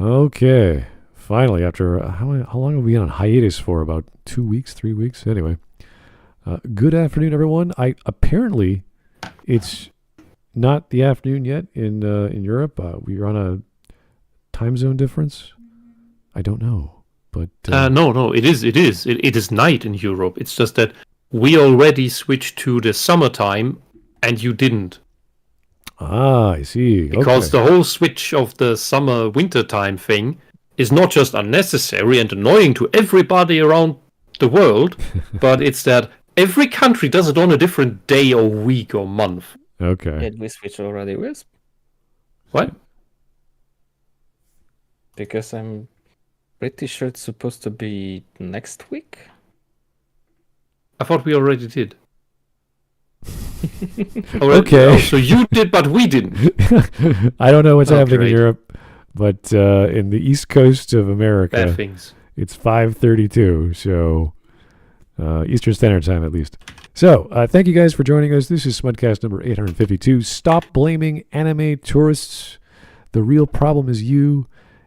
Okay. Finally, after how long have we been on hiatus for? About 2 weeks, 3 weeks? Anyway, good afternoon, everyone. Apparently it's not the afternoon yet in Europe. We are on a time zone difference. I don't know, but no, it is. It is night in Europe. It's just that we already switched to the summertime, and you didn't. I see. Because okay. the whole switch of the summer-winter time thing is not just unnecessary and annoying to everybody around the world, but it's that every country does it on a different day or week or month. Okay. Did we switch already, Whisp? What? Because I'm pretty sure it's supposed to be next week. I thought we already did. Okay. Oh, so you did, but we didn't. I don't know what's happening great. in Europe, but in the East Coast of America, Bad things. it's 5:32, so Eastern Standard Time at least. So thank you guys for joining us. This is Smudcast number 852. Stop blaming anime tourists. The real problem is you.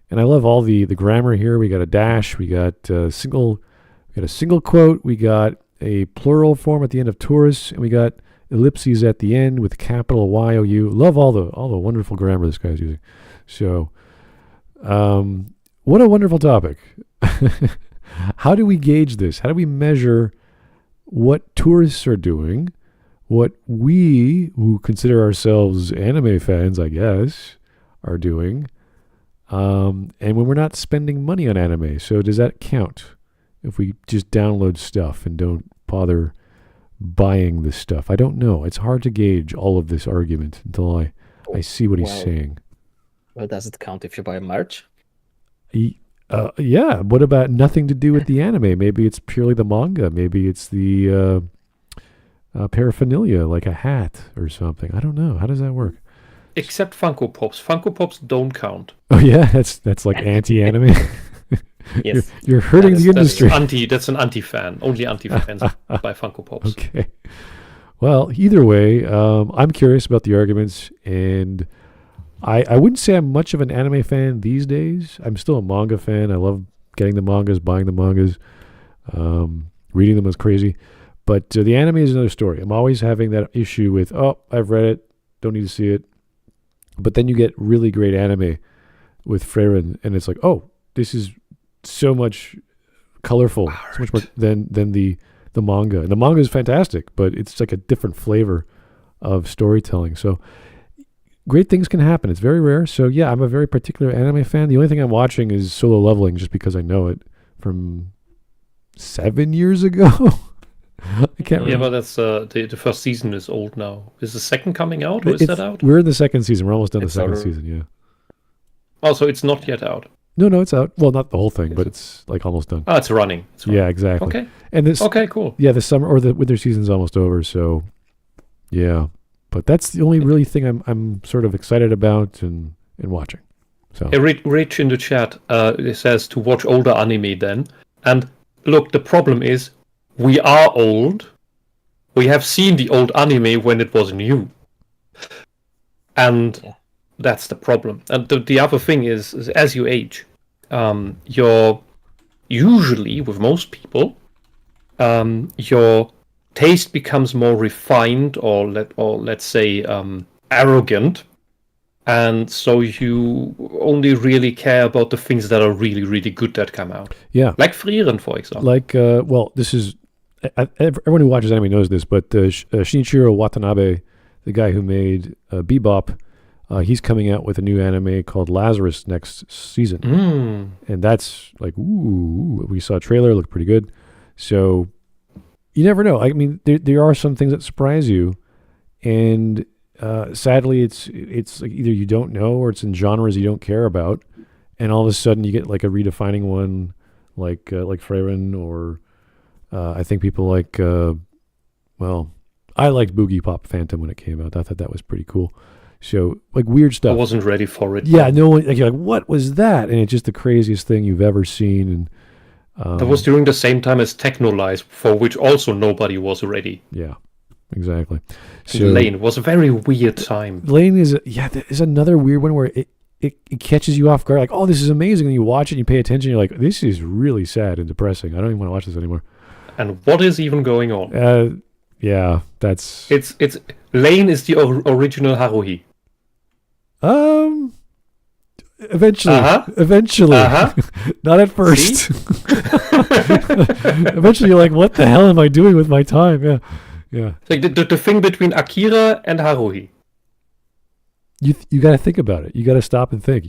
And I love all the grammar here. We got a dash. We got a single quote. We got a plural form at the end of tourists, and we got ellipses at the end with capital YOU. Love all the wonderful grammar this guy's using. So, what a wonderful topic. How do we gauge this? How do we measure what tourists are doing, what we, who consider ourselves anime fans, I guess, are doing, and when we're not spending money on anime? So does that count if we just download stuff and don't bother buying this stuff? I don't know. It's hard to gauge all of this argument until I see what he's saying. Well, does it count if you buy merch? Yeah. What about nothing to do with the anime? Maybe it's purely the manga. Maybe it's the paraphernalia, like a hat or something. I don't know. How does that work? Except Funko Pops. Funko Pops don't count. Oh yeah, that's like anti-anime. Yes. You're hurting the industry. That's an anti-fan. Only anti-fans buy Funko Pops. Okay. Well, either way, I'm curious about the arguments, and I wouldn't say I'm much of an anime fan these days. I'm still a manga fan. I love getting the mangas, buying the mangas, reading them as crazy. But the anime is another story. I'm always having that issue with, I've read it, don't need to see it. But then you get really great anime with Freyren, and it's like, this is so much colorful, so much more than the manga. And the manga is fantastic, but it's like a different flavor of storytelling. So great things can happen. It's very rare. So yeah, I'm a very particular anime fan. The only thing I'm watching is Solo Leveling, just because I know it from 7 years ago. I can't remember. Yeah, but that's the first season is old now. Is the second coming out, or is that out? We're in the second season. We're almost done the second season, yeah. Oh, so it's not yet out. No, it's out. Well, not the whole thing, but it's like almost done. Oh, it's running. Yeah, exactly. Okay. And this. Okay, cool. Yeah, the summer or the winter season's almost over, so yeah. But that's the only really thing I'm sort of excited about and watching. So hey, Rich in the chat it says to watch older anime then. And look, the problem is we are old. We have seen the old anime when it was new. And that's the problem. And the other thing is as you age, you're usually, with most people, your taste becomes more refined or let's say arrogant. And so you only really care about the things that are really, really good that come out. Yeah. Like Frieren, for example. Like, this is... everyone who watches anime knows this, but Shinichiro Watanabe, the guy who made Bebop, he's coming out with a new anime called Lazarus next season. And that's like, ooh, we saw a trailer, looked pretty good. So you never know. I mean, there are some things that surprise you, and sadly, it's like either you don't know or it's in genres you don't care about, and all of a sudden you get like a redefining one, like Freyren, or I think people like, I liked Boogie Pop Phantom when it came out. I thought that was pretty cool. So like weird stuff. I wasn't ready for it. Yeah, no one. Like, you're like, what was that? And it's just the craziest thing you've ever seen. And that was during the same time as Technolize, for which also nobody was ready. Yeah, exactly. So Lane was a very weird time. Lane is another weird one where it catches you off guard. Like, oh, this is amazing. And you watch it and you pay attention. You're like, this is really sad and depressing. I don't even want to watch this anymore. And what is even going on? Yeah, that's... It's Lane is the original Haruhi. Eventually. Not at first. Eventually you're like, what the hell am I doing with my time? Yeah. Like the thing between Akira and Haruhi. You got to think about it. You got to stop and think.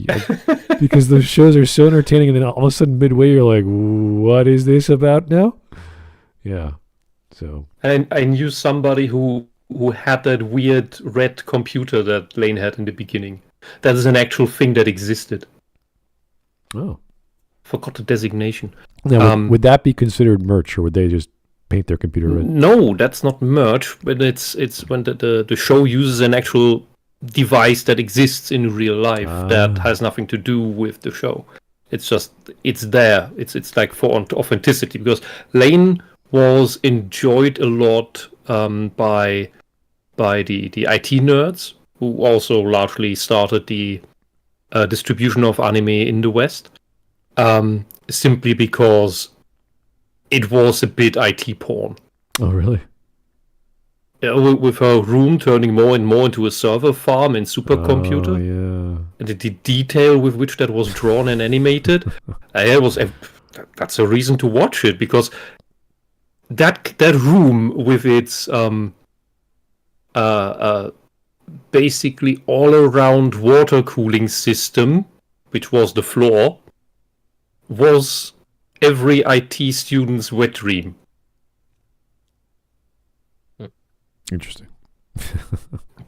Because those shows are so entertaining, and then all of a sudden midway you're like, what is this about now? Yeah. So. And I knew somebody who had that weird red computer that Lane had in the beginning. That is an actual thing that existed. Oh. Forgot the designation. Now, would that be considered merch, or would they just paint their computer red? No, that's not merch. But it's when the show uses an actual device that exists in real life that has nothing to do with the show. It's just it's there. It's like for authenticity, because Lane was enjoyed a lot by the IT nerds, who also largely started the distribution of anime in the West, simply because it was a bit IT porn. Oh, really? With her room turning more and more into a server farm and supercomputer. Oh, yeah. And the detail with which that was drawn and animated, that's a reason to watch it, because that room with its basically all-around water cooling system, which was the floor, was every IT student's wet dream. Interesting.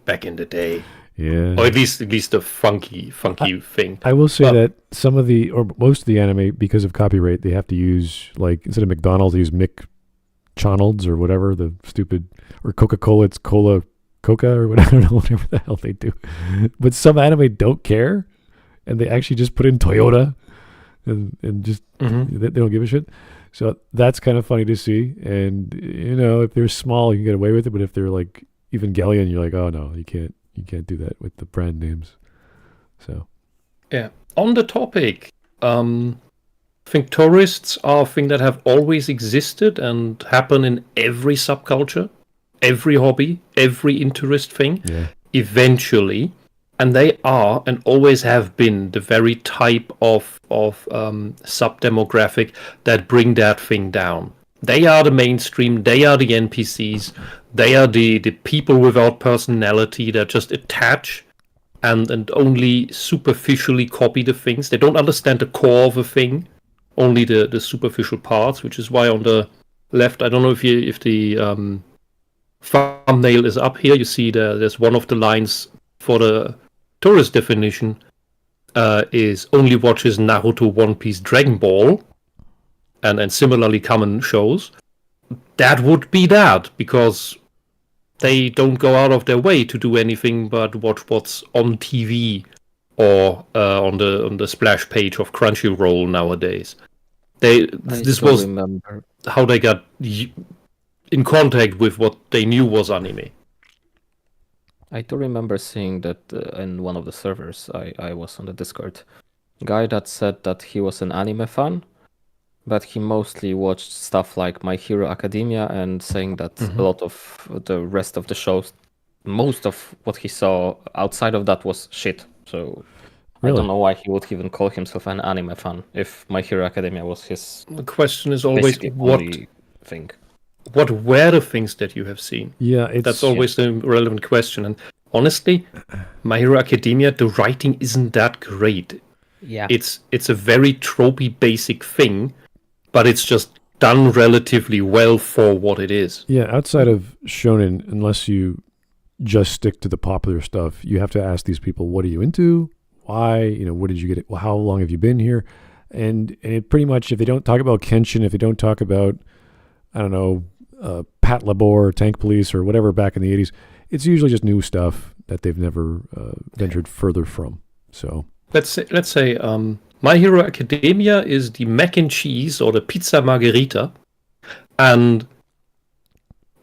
Back in the day. Yeah. Or at least a funky thing. I will say that some of most of the anime, because of copyright, they have to use, like, instead of McDonald's, they use McChonald's or whatever, the stupid, or Coca-Cola, it's Coca or whatever, whatever the hell they do. But some anime don't care, and they actually just put in Toyota, and just, they don't give a shit. So that's kind of funny to see. And, if they're small, you can get away with it. But if they're like Evangelion, you're like, oh no, you can't do that with the brand names. So. Yeah. On the topic, I think tourists are a thing that have always existed and happen in every subculture, every hobby, every interest thing. Yeah. Eventually. And they are and always have been the very type of sub-demographic that bring that thing down. They are the mainstream. They are the NPCs. They are the people without personality that just attach and only superficially copy the things. They don't understand the core of a thing, only the superficial parts, which is why on the left, I don't know if the thumbnail is up here. You see there's one of the lines for the tourist definition is only watches Naruto, One Piece, Dragon Ball, and similarly common shows. That would be that, because they don't go out of their way to do anything but watch what's on TV or on the splash page of Crunchyroll nowadays. This was how they got in contact with what they knew was anime. I do remember seeing that in one of the servers I was on the Discord, guy that said that he was an anime fan, but he mostly watched stuff like My Hero Academia, and saying that a lot of the rest of the shows, most of what he saw outside of that was shit. So really? I don't know why he would even call himself an anime fan if My Hero Academia was his. The question is always what thing. What were the things that you have seen? Yeah, that's always the relevant question. And honestly, My Hero Academia, the writing isn't that great. Yeah, it's a very tropey basic thing, but it's just done relatively well for what it is. Yeah, outside of shonen, unless you just stick to the popular stuff, you have to ask these people, what are you into? Why? What did you get? Well, how long have you been here? And it pretty much, if they don't talk about Kenshin, if they don't talk about, I don't know, Pat Labor or Tank Police or whatever back in the 80s, it's usually just new stuff that they've never ventured further from. So let's say My Hero Academia is the mac and cheese or the pizza margherita, and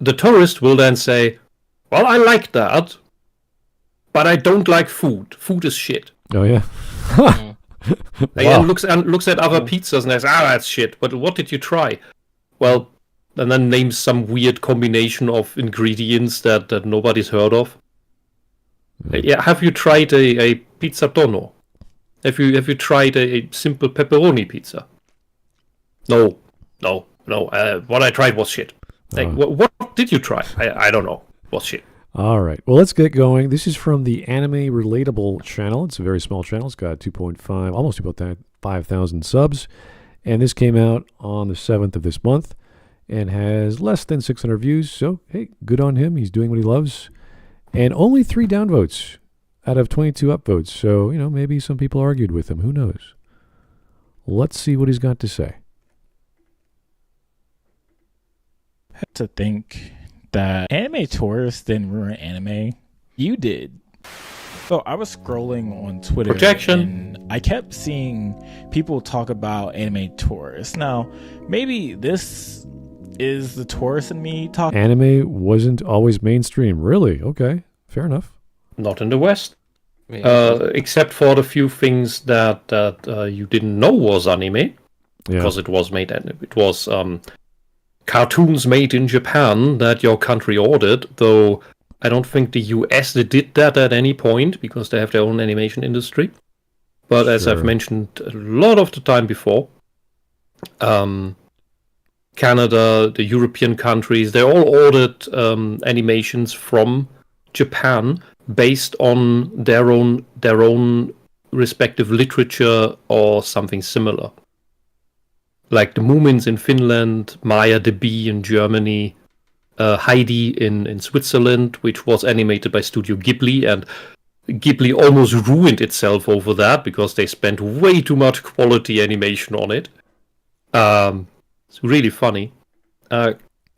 the tourist will then say, well, I like that, but I don't like food. Food is shit. Oh yeah. And looks at other pizzas and says, that's shit. But what did you try? Well, and then names some weird combination of ingredients that nobody's heard of. Yeah, have you tried a pizza tonno? Have you tried a simple pepperoni pizza? No. What I tried was shit. What did you try? I don't know. Was shit. All right. Well, let's get going. This is from the Anime Relatable channel. It's a very small channel. It's got 2.5, almost 5,000 subs. And this came out on the 7th of this month and has less than 600 views. So, hey, good on him. He's doing what he loves. And only 3 downvotes out of 22 upvotes. So, maybe some people argued with him. Who knows? Let's see what he's got to say. I had to think that anime tourists didn't ruin anime. You did. So I was scrolling on Twitter and I kept seeing people talk about anime tourists. Now, maybe this is the tourist in me talking. Anime wasn't always mainstream. Really? Okay. Fair enough. Not in the West. Except for the few things that you didn't know was anime. Because it was cartoons made in Japan that your country ordered, though I don't think the US did that at any point because they have their own animation industry. But as I've mentioned a lot of the time before, Canada, the European countries, they all ordered animations from Japan based on their own respective literature or something similar. Like the Moomins in Finland, Maya the Bee in Germany, Heidi in Switzerland, which was animated by Studio Ghibli, and Ghibli almost ruined itself over that because they spent way too much quality animation on it. It's really funny.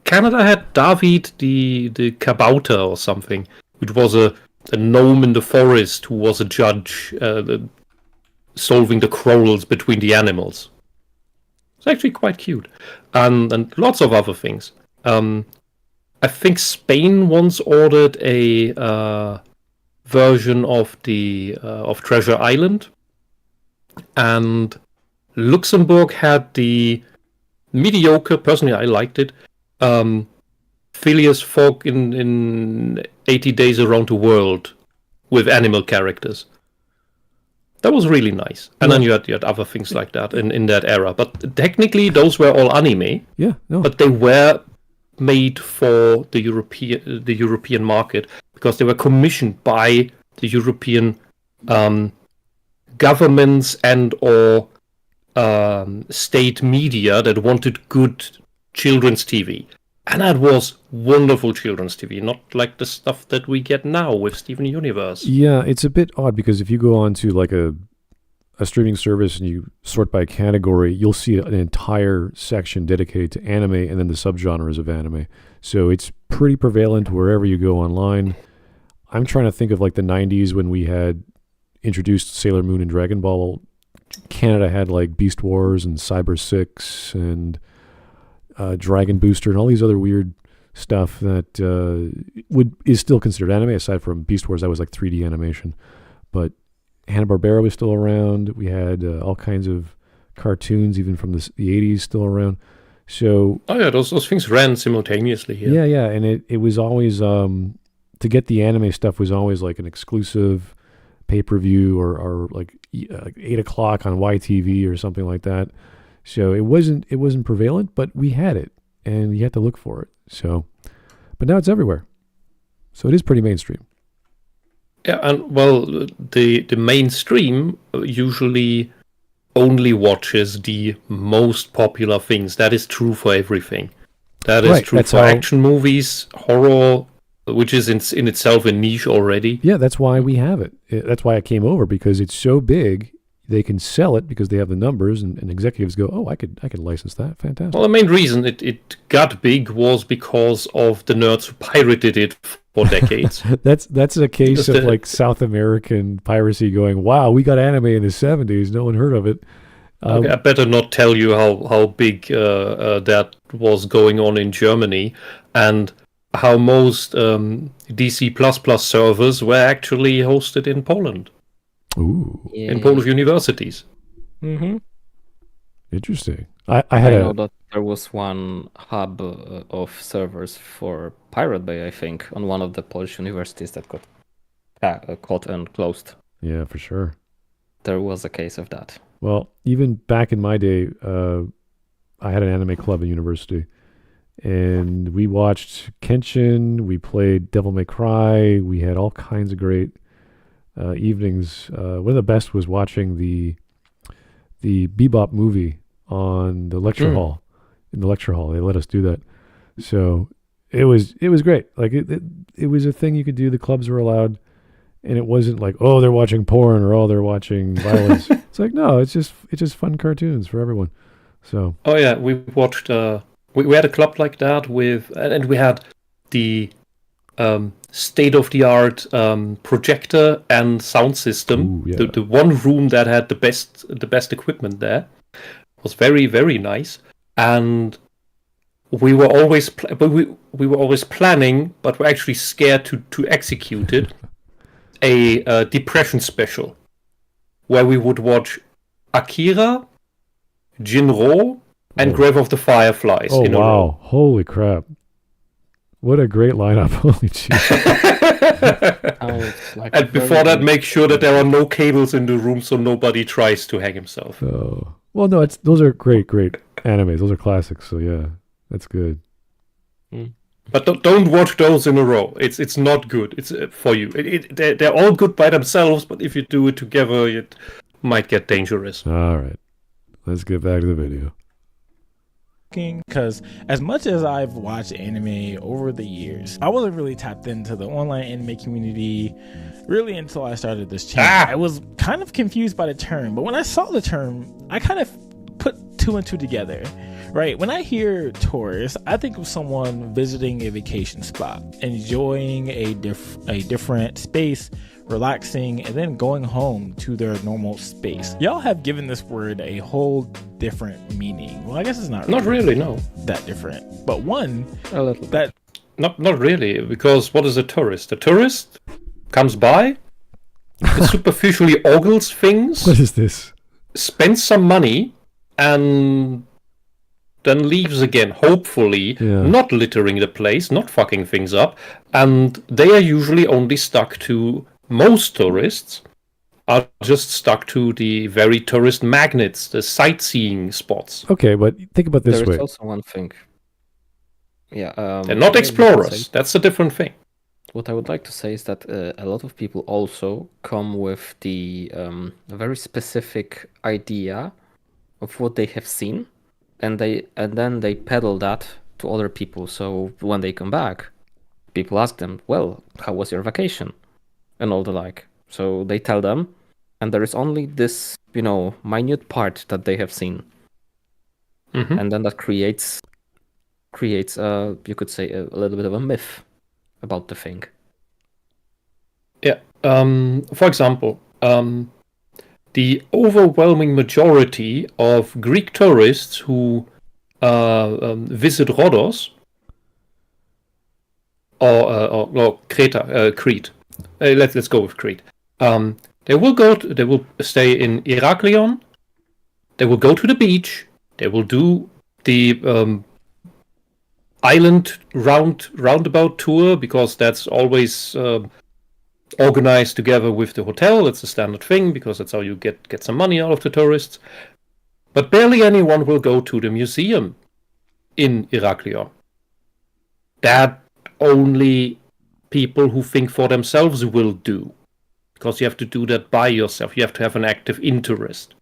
Canada had David the Kabouter or something, which was a gnome in the forest who was a judge solving the quarrels between the animals. It's actually quite cute, and lots of other things. I think Spain once ordered a version of of Treasure Island, and Luxembourg had the mediocre. Personally, I liked it. Phileas Fogg in 80 Days Around the World with animal characters. That was really nice. And then you had other things like that in that era. But technically, those were all anime. Yeah, no. But they were made for the European market because they were commissioned by the European governments and or state media that wanted good children's TV. And that was wonderful children's TV, not like the stuff that we get now with Steven Universe. Yeah, it's a bit odd because if you go on to like a streaming service and you sort by category, you'll see an entire section dedicated to anime and then the subgenres of anime. So it's pretty prevalent wherever you go online. I'm trying to think of like the 90s when we had introduced Sailor Moon and Dragon Ball. Canada had like Beast Wars and Cyber 6 and Dragon Booster and all these other weird stuff that is still considered anime, aside from Beast Wars. That was like 3D animation. But Hanna-Barbera was still around. We had all kinds of cartoons, even from the 80s, still around. So those things ran simultaneously here. Yeah, and it was always to get the anime stuff was always like an exclusive pay-per-view or like 8 o'clock on YTV or something like that. So it wasn't prevalent, but we had it, and you had to look for it. So, but now it's everywhere. So it is pretty mainstream. Yeah, and well, the mainstream usually only watches the most popular things. That is true for everything. That is true for action movies, horror, which is in itself a niche already. Yeah, that's why we have it. That's why I came over, because it's so big. They can sell it because they have the numbers, and executives go, "Oh, I could license that. Fantastic." Well, the main reason it got big was because of the nerds who pirated it for decades. That's a case of like South American piracy going, "Wow, we got anime in the 70s. No one heard of it." Okay, I better not tell you how big that was going on in Germany, and how most DC++ servers were actually hosted in Poland. Ooh, in Polish universities. Mm-hmm. interesting. I know that there was one hub of servers for Pirate Bay, I think, on one of the Polish universities that got caught and closed. Yeah, for sure. There was a case of that. Well, even back in my day, I had an anime club at university, and we watched Kenshin. We played Devil May Cry. We had all kinds of great evenings. One of the best was watching the Bebop movie on the lecture hall. In the lecture hall, they let us do that. So it was great. Like it was a thing you could do. The clubs were allowed, and it wasn't like, oh, they're watching porn or oh, they're watching violence. It's like, no, it's just fun cartoons for everyone. So oh yeah, we watched. We had a club like that and we had the state-of-the-art projector and sound system. Ooh, yeah. The one room that had the best equipment there was very, very nice, and we were always we were always planning, but we're actually scared to execute it. A depression special where we would watch Akira, Jinro, and Grave of the Fireflies. Oh, in a wow. row. Holy crap. What a great lineup. Holy jeez. Like And before that, make sure that there are no cables in the room so nobody tries to hang himself. Oh. Well, no, those are great animes. Those are classics. So yeah, that's good. But don't watch those in a row. It's not good. It's for you. They're all good by themselves, but if you do it together, it might get dangerous. All right. Let's get back to the video. Because as much as I've watched anime over the years, I wasn't really tapped into the online anime community really until I started this channel. I was kind of confused by the term, but when I saw the term, I kind of put two and two together, right? When I hear tourist, I think of someone visiting a vacation spot, enjoying a different space, relaxing, and then going home to their normal space. Y'all have given this word a whole different meaning. Well, I guess it's not really, no. that different, but one a little that Not really, because what is a tourist? A tourist comes by, superficially ogles things, What is this? spends some money, and then leaves again, hopefully, not littering the place, not fucking things up, and they are usually only stuck to, most tourists are just stuck to the very tourist magnets, the sightseeing spots. Okay, but think about this there way. is also one thing. Yeah, They're not explorers. That's a different thing. What I would like to say is that a lot of people also come with the very specific idea of what they have seen, and then they peddle that to other people. So when they come back, people ask them, "Well, how was your vacation?" and all the like. So they tell them, and there is only this, minute part that they have seen, and then that creates you could say a little bit of a myth about the thing. Yeah. For example, the overwhelming majority of Greek tourists who visit Rhodos or Crete. Let's go with Crete. They will stay in Heraklion. They will go to the beach. They will do the island roundabout tour, because that's always organized together with the hotel. It's a standard thing because that's how you get some money out of the tourists. But barely anyone will go to the museum in Heraklion. That only people who think for themselves will do, because you have to do that by yourself. You have to have an active interest,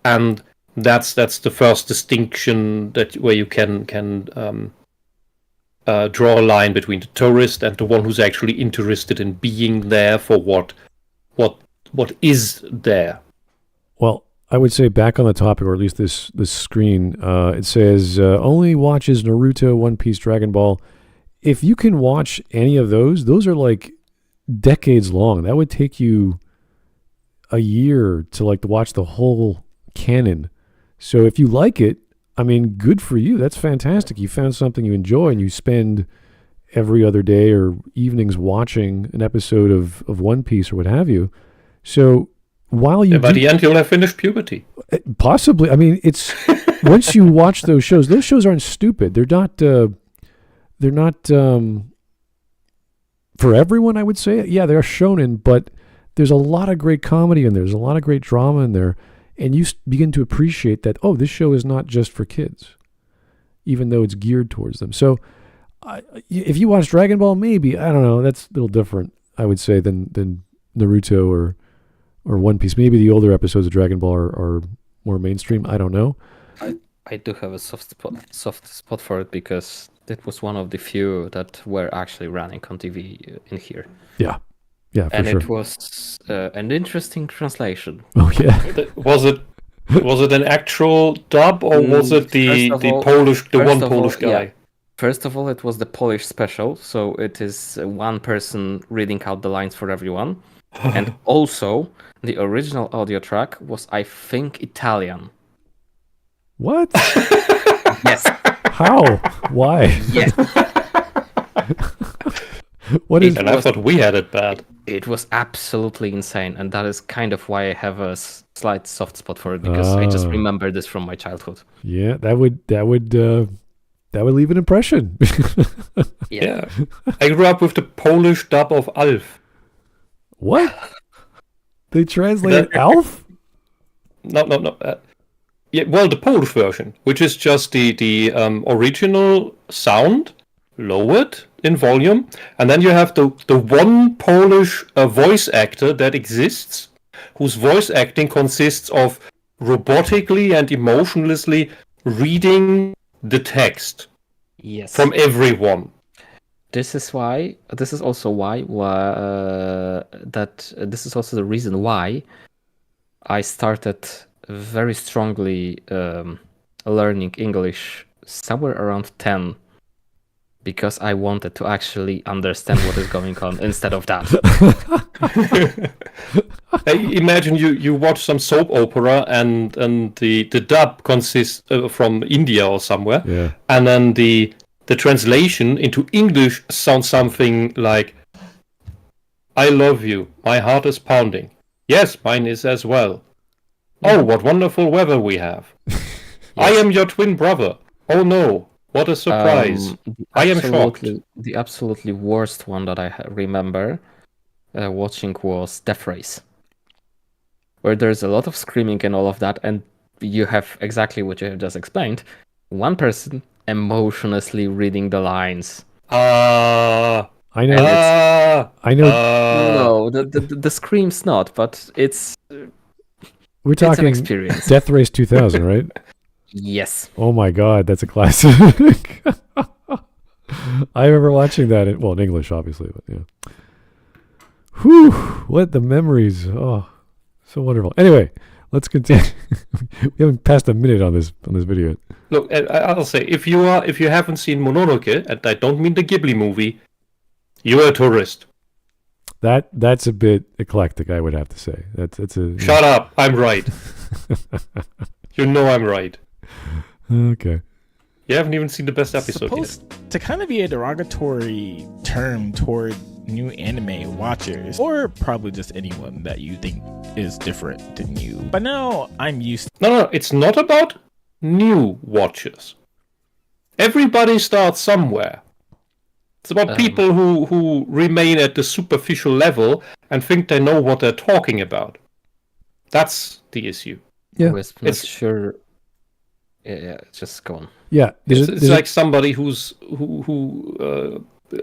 and that's the first distinction where you can draw a line between the tourist and the one who's actually interested in being there for what is there. Well, I would say back on the topic, or at least this screen, it says only watches Naruto, One Piece, Dragon Ball. If you can watch any of those are like decades long. That would take you a year to watch the whole canon. So if you like it, I mean, good for you. That's fantastic. You found something you enjoy, and you spend every other day or evenings watching an episode of One Piece or what have you. So while you by the end you'll have finished puberty. Possibly. I mean, it's once you watch those shows aren't stupid. They're not for everyone, I would say. Yeah, they're shonen, but there's a lot of great comedy in there. There's a lot of great drama in there, and you begin to appreciate that, oh, this show is not just for kids, even though it's geared towards them. So if you watch Dragon Ball, maybe, I don't know, that's a little different, I would say, than Naruto or One Piece. Maybe the older episodes of Dragon Ball are more mainstream. I don't know. I do have a soft spot for it because it was one of the few that were actually running on TV in here. Yeah, for and sure. it was an interesting translation. Oh yeah. Was it an actual dub, or was it the Polish guy? Yeah. First of all, it was the Polish special, so it is one person reading out the lines for everyone. And also, the original audio track was, I think, Italian. What? Yes. How? Why? Yes. What is? And I thought we had it bad. It was absolutely insane, and that is kind of why I have a slight soft spot for it, because I just remember this from my childhood. Yeah, that would leave an impression. Yeah. I grew up with the Polish dub of Alf. What? They translated Alf? No. Yeah, well, the Polish version, which is just the original sound lowered in volume, and then you have the one Polish voice actor that exists, whose voice acting consists of robotically and emotionlessly reading the text. Yes. From everyone. This is also the reason why I started very strongly learning English somewhere around 10, because I wanted to actually understand what is going on instead of that. Imagine you watch some soap opera and the dub consists from India or somewhere, yeah. And then the translation into English sounds something like, I love you, my heart is pounding. Yes, mine is as well. Oh, what wonderful weather we have. Yes. I am your twin brother. Oh no, what a surprise. I am shocked. The absolutely worst one that I remember watching was Death Race, where there's a lot of screaming and all of that, and you have exactly what you have just explained. One person emotionlessly reading the lines. I know. No, the scream's not, but it's... We're talking it's an experience. Death Race 2000, right? Yes. Oh my God, that's a classic. I remember watching that in English, obviously, but yeah. Whew, what the memories. Oh, so wonderful. Anyway, let's continue. We haven't passed a minute on this video. Look, I'll say, if you haven't seen Mononoke, and I don't mean the Ghibli movie, you're a tourist. That's a bit eclectic, I would have to say. That's a Shut up! I'm right. You know I'm right. Okay. You haven't even seen the best episode supposed yet. To kind of be a derogatory term toward new anime watchers, or probably just anyone that you think is different than you. But now I'm used to... No, it's not about new watchers. Everybody starts somewhere. It's about people who remain at the superficial level and think they know what they're talking about. That's the issue. Yeah. Wisp, not sure. Yeah, just go on. Yeah, it's like somebody who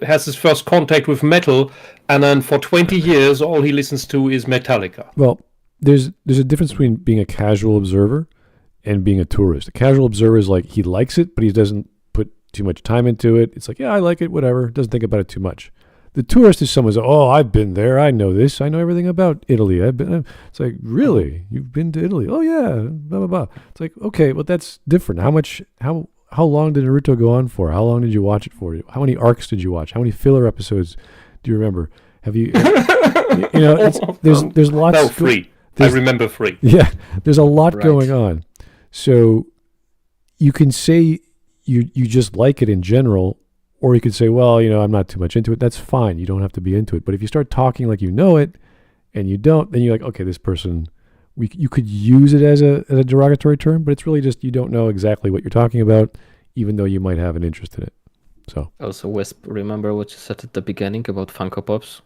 has his first contact with metal, and then for 20 years all he listens to is Metallica. Well, there's a difference between being a casual observer and being a tourist. A casual observer is like, he likes it, but he doesn't put too much time into it. It's like, yeah, I like it, whatever. Doesn't think about it too much. The tourist is someone who's like, oh, I've been there. I know this. I know everything about Italy. I've been. It's like, really? You've been to Italy? Oh yeah. Blah blah blah. It's like, okay, well that's different. How long did Naruto go on for? How long did you watch it for? How many arcs did you watch? How many filler episodes do you remember? Have you? There's lots. No, 3. I remember 3. Yeah, there's a lot going on. So you can say you just like it in general. Or you could say, well, I'm not too much into it. That's fine. You don't have to be into it. But if you start talking like you know it and you don't, then you're like, okay, this person you could use it as a derogatory term, but it's really just you don't know exactly what you're talking about, even though you might have an interest in it. So Also, Wisp, remember what you said at the beginning about Funko Pops?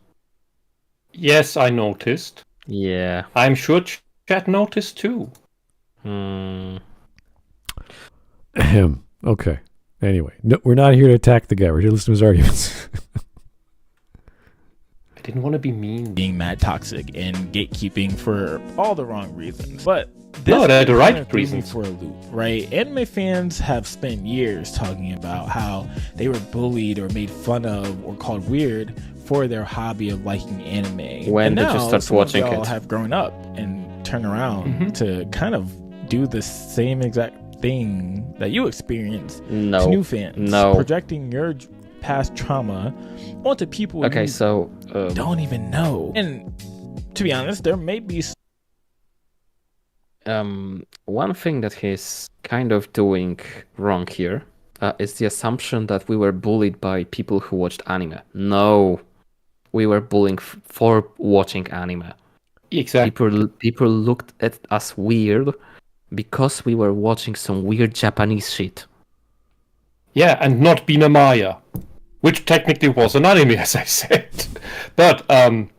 Yes, I noticed. Yeah. I'm sure chat noticed too. Okay. Anyway, no, we're not here to attack the guy. We're here to listen to his arguments. I didn't want to be mean. Being mad toxic and gatekeeping for all the wrong reasons. But No, they're the right kinda threw me reasons. for a loop, right? Anime fans have spent years talking about how they were bullied or made fun of or called weird for their hobby of liking anime. When and did now you start some of watching y'all it? have grown up and turned around to kind of do the same exact thing that you experienced No. to new fans. No. Projecting your past trauma onto people Okay, you so don't even know. And to be honest, there may be one thing that he's kind of doing wrong here is the assumption that we were bullied by people who watched anime. No, we were bullying for watching anime. Exactly. People looked at us weird because we were watching some weird Japanese shit. Yeah, and not Bina Maya, which technically was an anime, as I said. But, and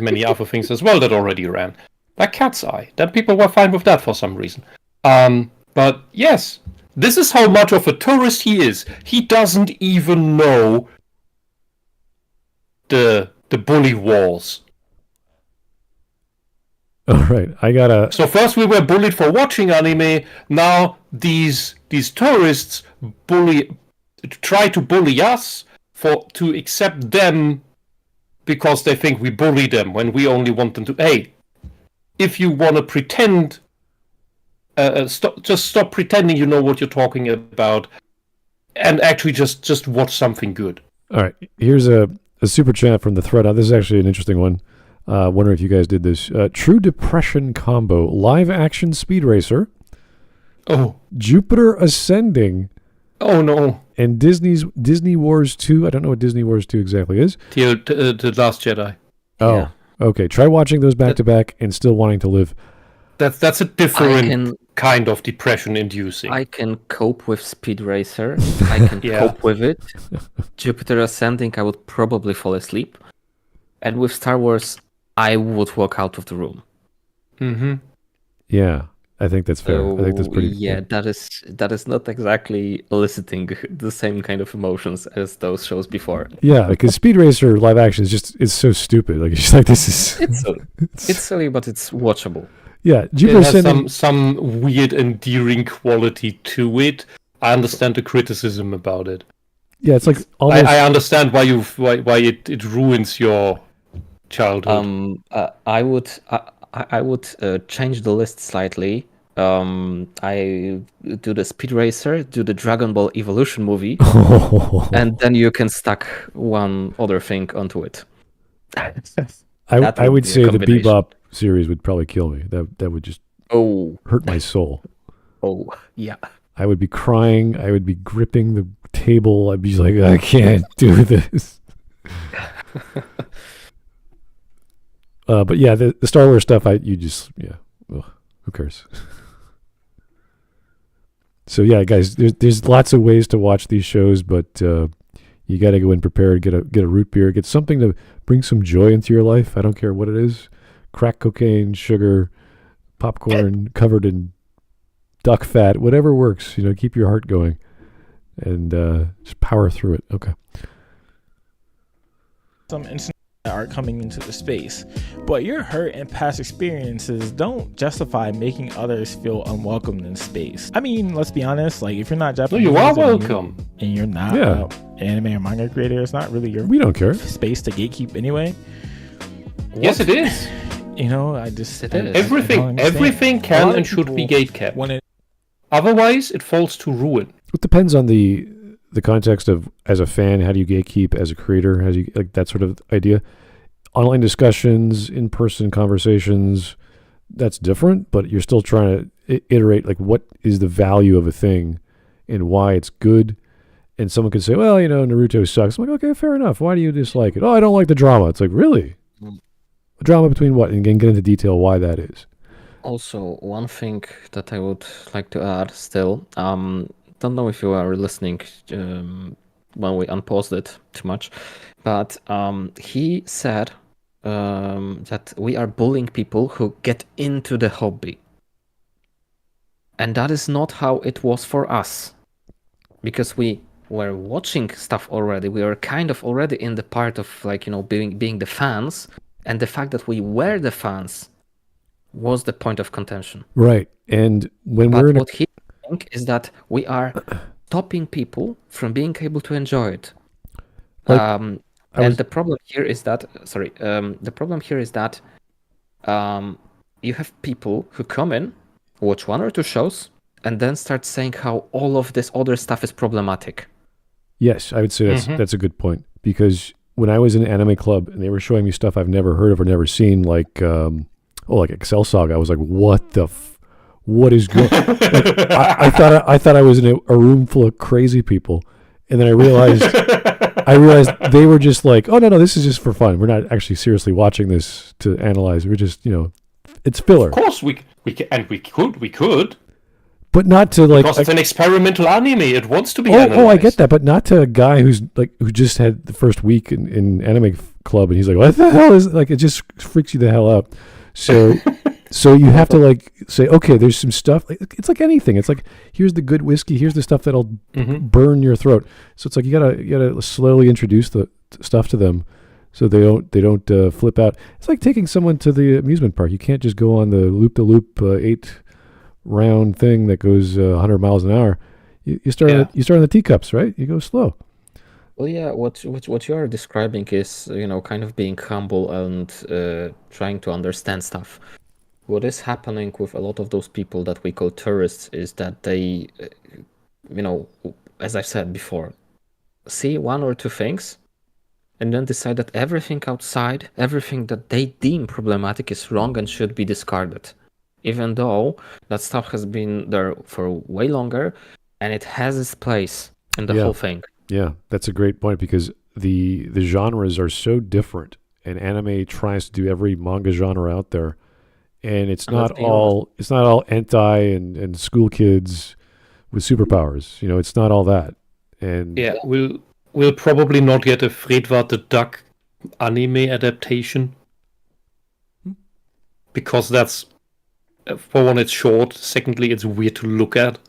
many other things as well that already ran. Like Cat's Eye. Then people were fine with that for some reason. But yes, this is how much of a tourist he is. He doesn't even know the bully wars. All right, I gotta. So first we were bullied for watching anime. Now these tourists try to bully us to accept them because they think we bully them when we only want them to. Hey, if you want to pretend, stop pretending you know what you're talking about, and actually just watch something good. All right, here's a super chat from the thread. This is actually an interesting one. Wondering if you guys did this. True Depression combo, live action Speed Racer, Jupiter Ascending. Oh no! And Disney Wars 2. I don't know what Disney Wars 2 exactly is. The Last Jedi. Oh, Yeah. okay. Try watching those back to back and still wanting to live. That's a different kind of depression-inducing. I can cope with Speed Racer. I can cope with it. Jupiter Ascending, I would probably fall asleep. And with Star Wars, I would walk out of the room. Mm-hmm. Yeah, I think that's fair. I think that's pretty. Yeah, that is not exactly eliciting the same kind of emotions as those shows before. Yeah, because Speed Racer live action is so stupid. Like it's just like this is. It's silly. It's silly, but it's watchable. Yeah, Jupiter has some weird endearing quality to it. I understand the criticism about it. Yeah, it's like almost. I understand why it ruins your childhood. I would change the list slightly. I do the Speed Racer, do the Dragon Ball Evolution movie, and then you can stack one other thing onto it. I would say the Bebop series would probably kill me. That would just hurt my soul. Oh, yeah. I would be crying. I would be gripping the table. I'd be like, I can't do this. But yeah, the Star Wars stuff, who cares? So yeah, guys, there's lots of ways to watch these shows, but you got to go in prepared. Get a root beer. Get something to bring some joy into your life. I don't care what it is: crack cocaine, sugar, popcorn covered in duck fat, whatever works. Keep your heart going, and just power through it. Okay. Some instances that are coming into the space, but your hurt and past experiences don't justify making others feel unwelcomed in space. I mean, let's be honest. Like, if you're not Japanese, you are welcome, and you're not an anime or manga creator, it's not really your. We don't care. Space to gatekeep anyway. Yes, it is. Everything can and should be gatekept. Otherwise, it falls to ruin. It depends on the context of, as a fan, how do you gatekeep? As a creator, how do you, like, that sort of idea? Online discussions, in-person conversations, that's different, but you're still trying to iterate, like, what is the value of a thing and why it's good. And someone could say, well, Naruto sucks. I'm like, okay, fair enough. Why do you dislike it? Oh, I don't like the drama. It's like, really? drama between what? And get into detail why that is. Also, one thing that I would like to add still, don't know if you are listening when we unpaused it too much, but he said that we are bullying people who get into the hobby. And that is not how it was for us. Because we were watching stuff already. We were kind of already in the part of being the fans. And the fact that we were the fans was the point of contention. Right. And what he thinks is that we are stopping people from being able to enjoy it. The problem here is that you have people who come in, watch 1 or 2 shows, and then start saying how all of this other stuff is problematic. Yes, I would say that's a good point. Because when I was in an anime club and they were showing me stuff I've never heard of or never seen, like Excel Saga, I was like, what is going? I thought I was in a room full of crazy people, and then I realized they were just like, oh no, this is just for fun. We're not actually seriously watching this to analyze. We're just it's filler. Of course we could. But not to because it's an experimental anime. It wants to be analyzed. Oh, I get that, but not to a guy who just had the first week in anime club, and he's like, "What the hell is?" Like, it just freaks you the hell out. So, you have to say, okay, there's some stuff. It's like anything. It's like, here's the good whiskey. Here's the stuff that'll burn your throat. So it's like you gotta slowly introduce the stuff to them, so they don't flip out. It's like taking someone to the amusement park. You can't just go on the loop 8-round thing that goes 100 miles an hour. You start on the teacups, right? You go slow. Well, yeah. What you are describing is kind of being humble and trying to understand stuff. What is happening with a lot of those people that we call tourists is that they, as I've said before, see 1 or 2 things, and then decide that everything outside, everything that they deem problematic is wrong and should be discarded. Even though that stuff has been there for way longer, and it has its place in the whole thing. Yeah, that's a great point, because the genres are so different, and anime tries to do every manga genre out there, and it's not all hentai and school kids with superpowers. It's not all that. And yeah, we'll probably not get a Fredward the Duck anime adaptation, because that's, for one, it's short. Secondly, it's weird to look at.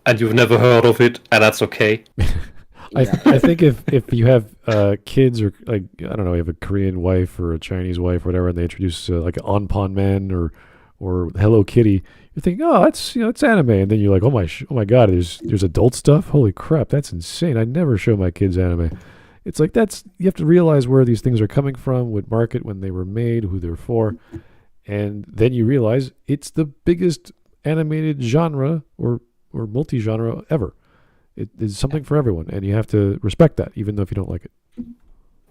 And you've never heard of it, and that's okay. I think if you have kids, or I don't know, you have a Korean wife or a Chinese wife or whatever, and they introduce like an Onpon Man or Hello Kitty, you're thinking, oh, that's it's anime, and then you're like, oh my god, there's adult stuff. Holy crap, that's insane. I never show my kids anime. It's like you have to realize where these things are coming from, what market, when they were made, who they're for, and then you realize it's the biggest animated genre or multi-genre ever. It is something for everyone, and you have to respect that, even though if you don't like it.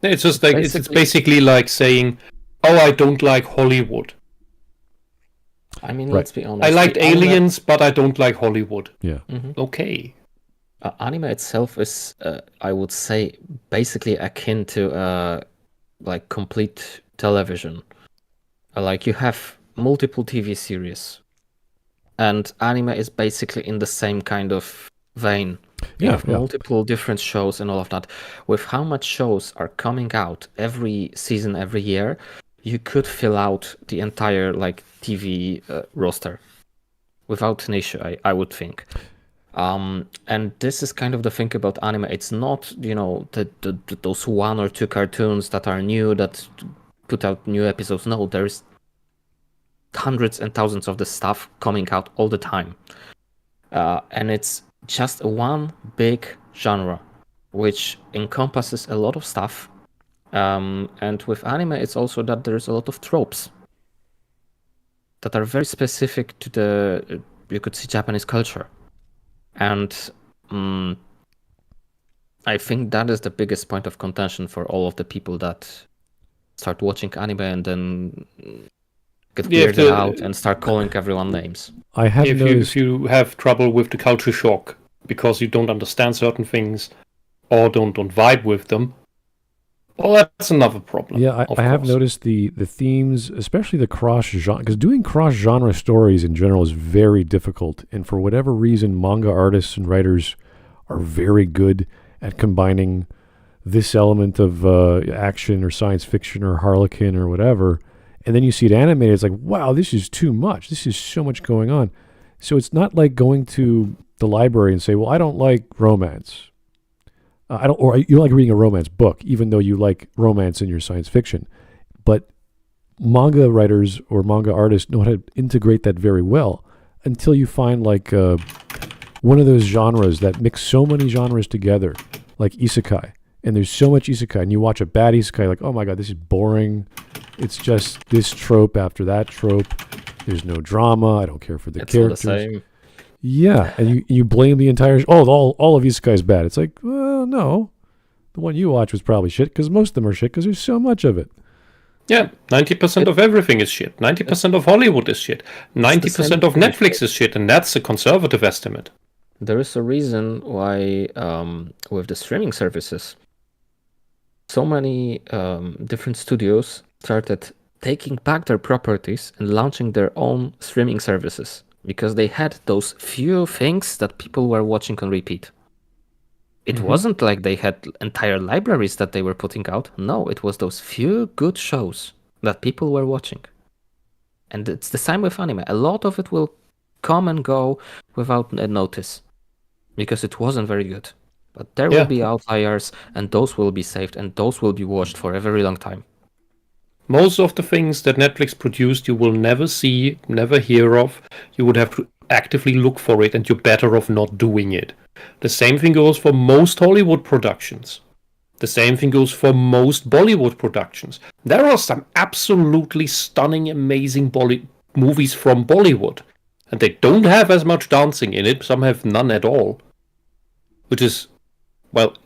It's just like it's basically like saying, "Oh, I don't like Hollywood." I mean, let's be honest. I liked Aliens, but I don't like Hollywood. Yeah. Okay. Anime itself is, I would say, basically akin to like complete television. Like you have multiple TV series, and anime is basically in the same kind of vein. You have multiple different shows and all of that. With how much shows are coming out every season, every year, you could fill out the entire TV roster without an issue, I would think. And this is kind of the thing about anime. It's not, those 1 or 2 cartoons that are new that put out new episodes. No, there's hundreds and thousands of the stuff coming out all the time. And it's just one big genre, which encompasses a lot of stuff. And with anime, it's also that there's a lot of tropes that are very specific to the, you could say, Japanese culture. And I think that is the biggest point of contention for all of the people that start watching anime and then get weirded out and start calling everyone names. If you have trouble with the culture shock because you don't understand certain things or don't vibe with them, Well, that's another problem. Yeah, I have noticed the themes, especially the cross-genre, because doing cross-genre stories in general is very difficult. And for whatever reason, manga artists and writers are very good at combining this element of action or science fiction or Harlequin or whatever. And then you see it animated, it's like, wow, this is too much. This is so much going on. So it's not like going to the library and say, well, I don't like romance. Or you don't like reading a romance book, even though you like romance in your science fiction. But manga writers or manga artists know how to integrate that very well until you find like one of those genres that mix so many genres together, like isekai. And there's so much isekai, and you watch a bad isekai, like, oh my god, this is boring. It's just this trope after that trope. There's no drama. I don't care for the characters. All the same. Yeah, and you blame the entire... all of isekai is bad. It's like, well, no. The one you watch was probably shit, because most of them are shit, because there's so much of it. Yeah, 90% of everything is shit. 90% of Hollywood is shit. 90% of Netflix is shit, and that's a conservative estimate. There is a reason why, with the streaming services, so many different studios started taking back their properties and launching their own streaming services. Because they had those few things that people were watching on repeat. It wasn't like they had entire libraries that they were putting out. No, it was those few good shows that people were watching. And it's the same with anime. A lot of it will come and go without a notice. Because it wasn't very good. But there will be outliers, and those will be saved, and those will be watched for a very long time. Most of the things that Netflix produced you will never see, never hear of. You would have to actively look for it, and you're better off not doing it. The same thing goes for most Hollywood productions. The same thing goes for most Bollywood productions. There are some absolutely stunning, amazing movies from Bollywood. And they don't have as much dancing in it. Some have none at all. Which is, well,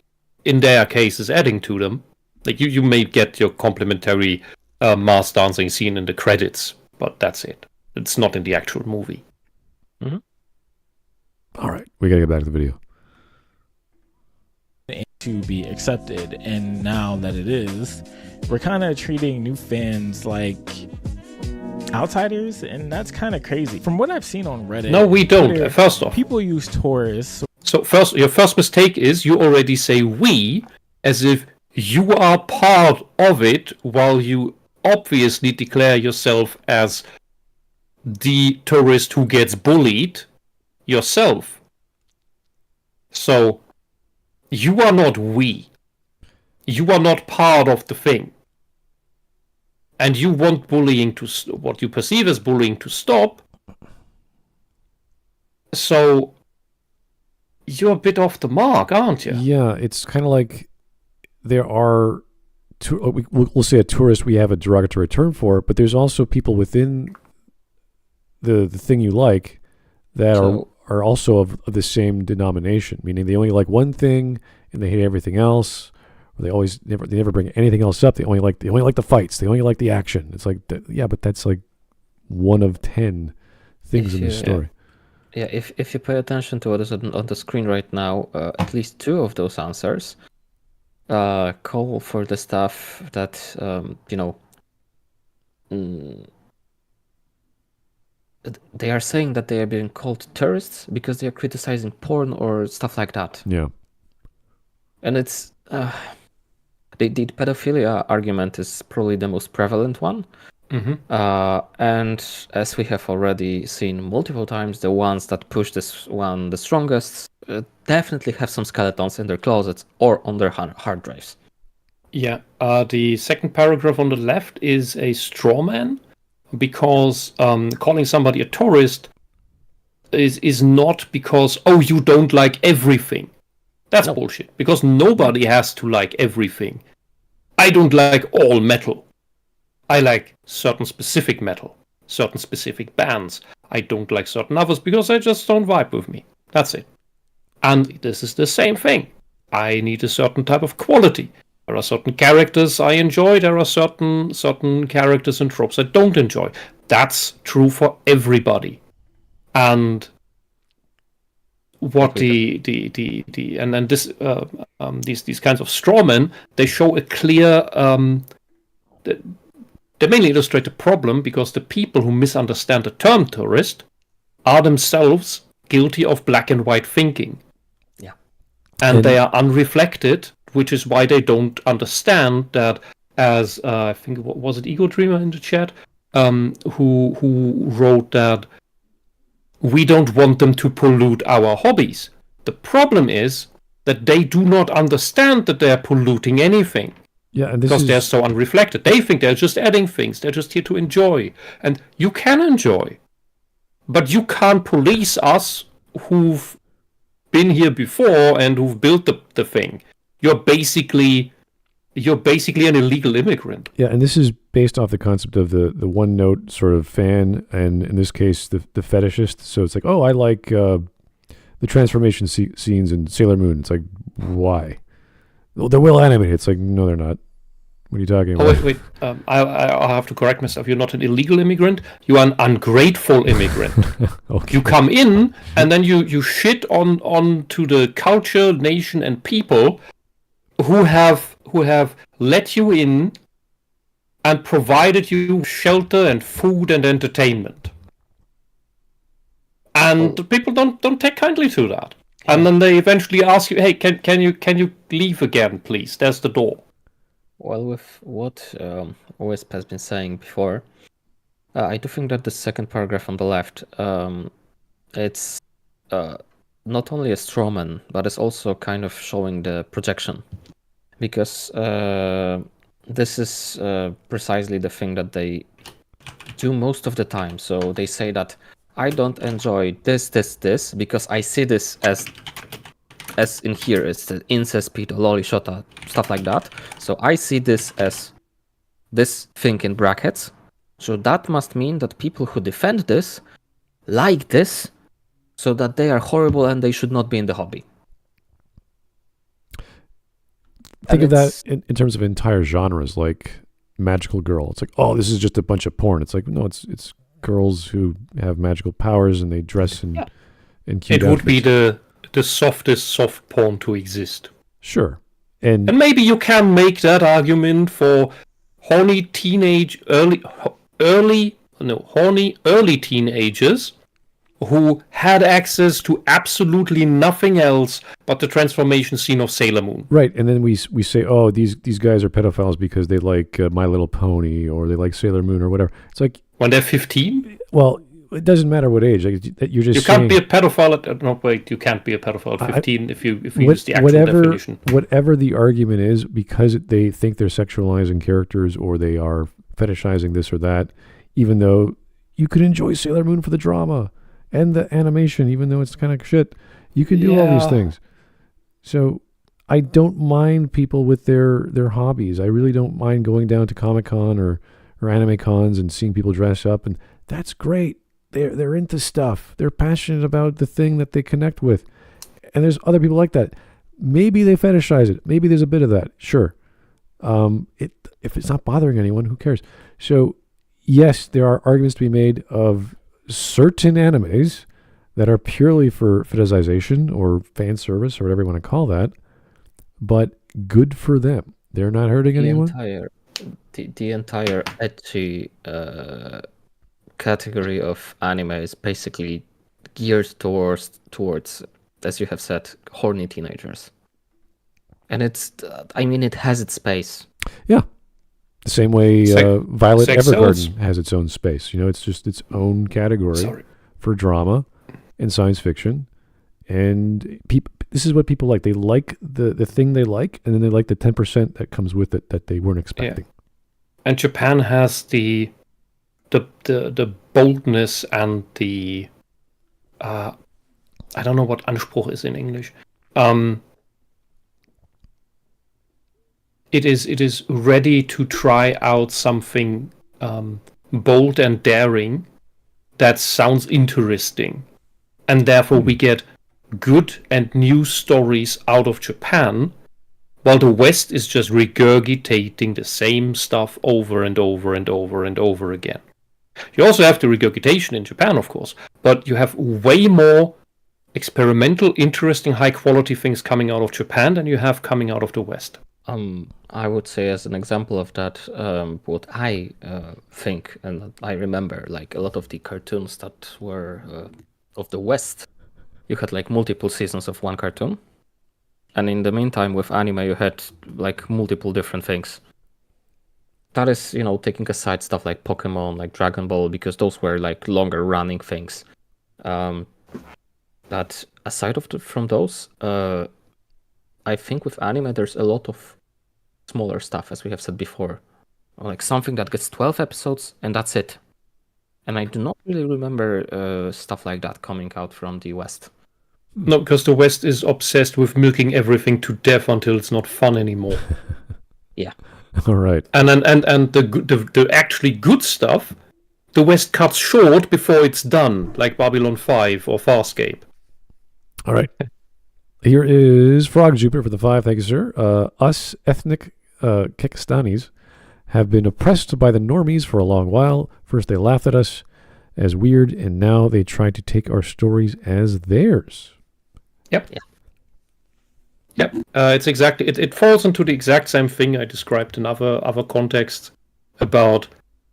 in their cases, adding to them. Like you may get your complimentary mass dancing scene in the credits, but that's it. It's not in the actual movie. All right, we gotta get back to the video. To be accepted, and now that it is, we're kind of treating new fans like outsiders, and that's kind of crazy. From what I've seen on Reddit, no, we don't. First off, people use tourists. So your first mistake is you already say we as if you are part of it, while you obviously declare yourself as the tourist who gets bullied yourself. So you are not we. You are not part of the thing. And you want bullying to what you perceive as bullying to stop. So you're a bit off the mark, aren't you? Yeah, it's kind of like there are, we'll say a tourist we have a derogatory term for, but there's also people within the thing you like that are also of the same denomination, meaning they only like one thing and they hate everything else. Or they never bring anything else up. They only like the fights. They only like the action. It's like, yeah, but that's like one of 10 things in the story. Yeah, if you pay attention to what is on the screen right now, at least two of those answers call for the stuff that they are saying that they are being called terrorists because they are criticizing porn or stuff like that. Yeah, and it's the pedophilia argument is probably the most prevalent one. And as we have already seen multiple times, the ones that push this one the strongest definitely have some skeletons in their closets or on their hard drives. Yeah, the second paragraph on the left is a straw man, because calling somebody a tourist is not because, oh, you don't like everything. That's bullshit, because nobody has to like everything. I don't like all metal. I like certain specific metal, certain specific bands. I don't like certain others because they just don't vibe with me. That's it. And this is the same thing. I need a certain type of quality. There are certain characters I enjoy. There are certain characters and tropes I don't enjoy. That's true for everybody. And what the and then this these kinds of strawmen, they show a clear they mainly illustrate the problem because the people who misunderstand the term tourist are themselves guilty of black and white thinking. Yeah. And they are unreflected, which is why they don't understand that, as I think, what was it, Ego Dreamer in the chat, who wrote that we don't want them to pollute our hobbies. The problem is that they do not understand that they're polluting anything. Yeah, and because they're so unreflected. They think they're just adding things. They're just here to enjoy. And you can enjoy. But you can't police us who've been here before and who've built the thing. You're basically an illegal immigrant. Yeah, and this is based off the concept of the one note sort of fan, and in this case the fetishist. So it's like, oh, I like the transformation scenes in Sailor Moon. It's like, why? Well, they're well animated. It's like, no, they're not. What are you talking about? Oh, wait. I'll have to correct myself. You're not an illegal immigrant. You are an ungrateful immigrant. Okay. You come in and then you shit on to the culture, nation, and people who have let you in and provided you shelter and food and entertainment. And the people don't take kindly to that. And then they eventually ask you, "Hey, can you leave again, please? There's the door." Well, with what Whisp has been saying before, I do think that the second paragraph on the left, it's not only a strawman, but it's also kind of showing the projection. Because this is precisely the thing that they do most of the time. So they say that I don't enjoy this, because I see this as in here, it's the incest, pedo, lolly, shota, stuff like that. So I see this as this thing in brackets. So that must mean that people who defend this like this, so that they are horrible and they should not be in the hobby. Think of that in terms of entire genres, like magical girl. It's like, oh, this is just a bunch of porn. It's like, no, it's girls who have magical powers and they dress in cute It would outfits. be the softest soft porn to exist. Sure. And maybe you can make that argument for horny early teenagers who had access to absolutely nothing else but the transformation scene of Sailor Moon. Right, and then we say, oh, these guys are pedophiles because they like My Little Pony or they like Sailor Moon or whatever. It's like, when they're 15? Well, it doesn't matter what age. Like, you're just you can't be a pedophile you can't be a pedophile at 15 if you use the actual definition. Whatever the argument is, because they think they're sexualizing characters or they are fetishizing this or that, even though you could enjoy Sailor Moon for the drama and the animation, even though it's kind of shit, you can do all these things. So I don't mind people with their hobbies. I really don't mind going down to Comic-Con or anime cons and seeing people dress up, and that's great. They're into stuff. They're passionate about the thing that they connect with. And there's other people like that. Maybe they fetishize it. Maybe there's a bit of that. Sure. If it's not bothering anyone, who cares? So, yes, there are arguments to be made of certain animes that are purely for fetishization or fan service or whatever you want to call that, but good for them. They're not hurting anyone. The entire ecchi category of anime is basically geared towards, as you have said, horny teenagers. And it has its space. Yeah. The same way Violet sex Evergarden sells. has its own space. It's just its own category for drama and science fiction. And this is what people like. They like the thing they like, and then they like the 10% that comes with it that they weren't expecting. Yeah. And Japan has the boldness and the I don't know what Anspruch is in English. It is ready to try out something bold and daring that sounds interesting, and therefore we get good and new stories out of Japan, while the West is just regurgitating the same stuff over and over and over and over again. You also have the regurgitation in Japan, of course, but you have way more experimental, interesting, high-quality things coming out of Japan than you have coming out of the West. I would say as an example of that, what I think and I remember, like a lot of the cartoons that were of the West, you had like multiple seasons of one cartoon. And in the meantime, with anime, you had like multiple different things. That is, taking aside stuff like Pokemon, like Dragon Ball, because those were like longer running things. But aside from those, I think with anime, there's a lot of smaller stuff, as we have said before. Like something that gets 12 episodes and that's it. And I do not really remember stuff like that coming out from the West. No, because the West is obsessed with milking everything to death until it's not fun anymore. Yeah. All right. And the actually good stuff, the West cuts short before it's done, like Babylon 5 or Farscape. All right. Here is Frog Jupiter for the 5. Thank you, sir. Us ethnic Kyrgyzstanis have been oppressed by the normies for a long while. First they laughed at us as weird, and now they try to take our stories as theirs. Yep. It's exactly it falls into the exact same thing I described in other contexts about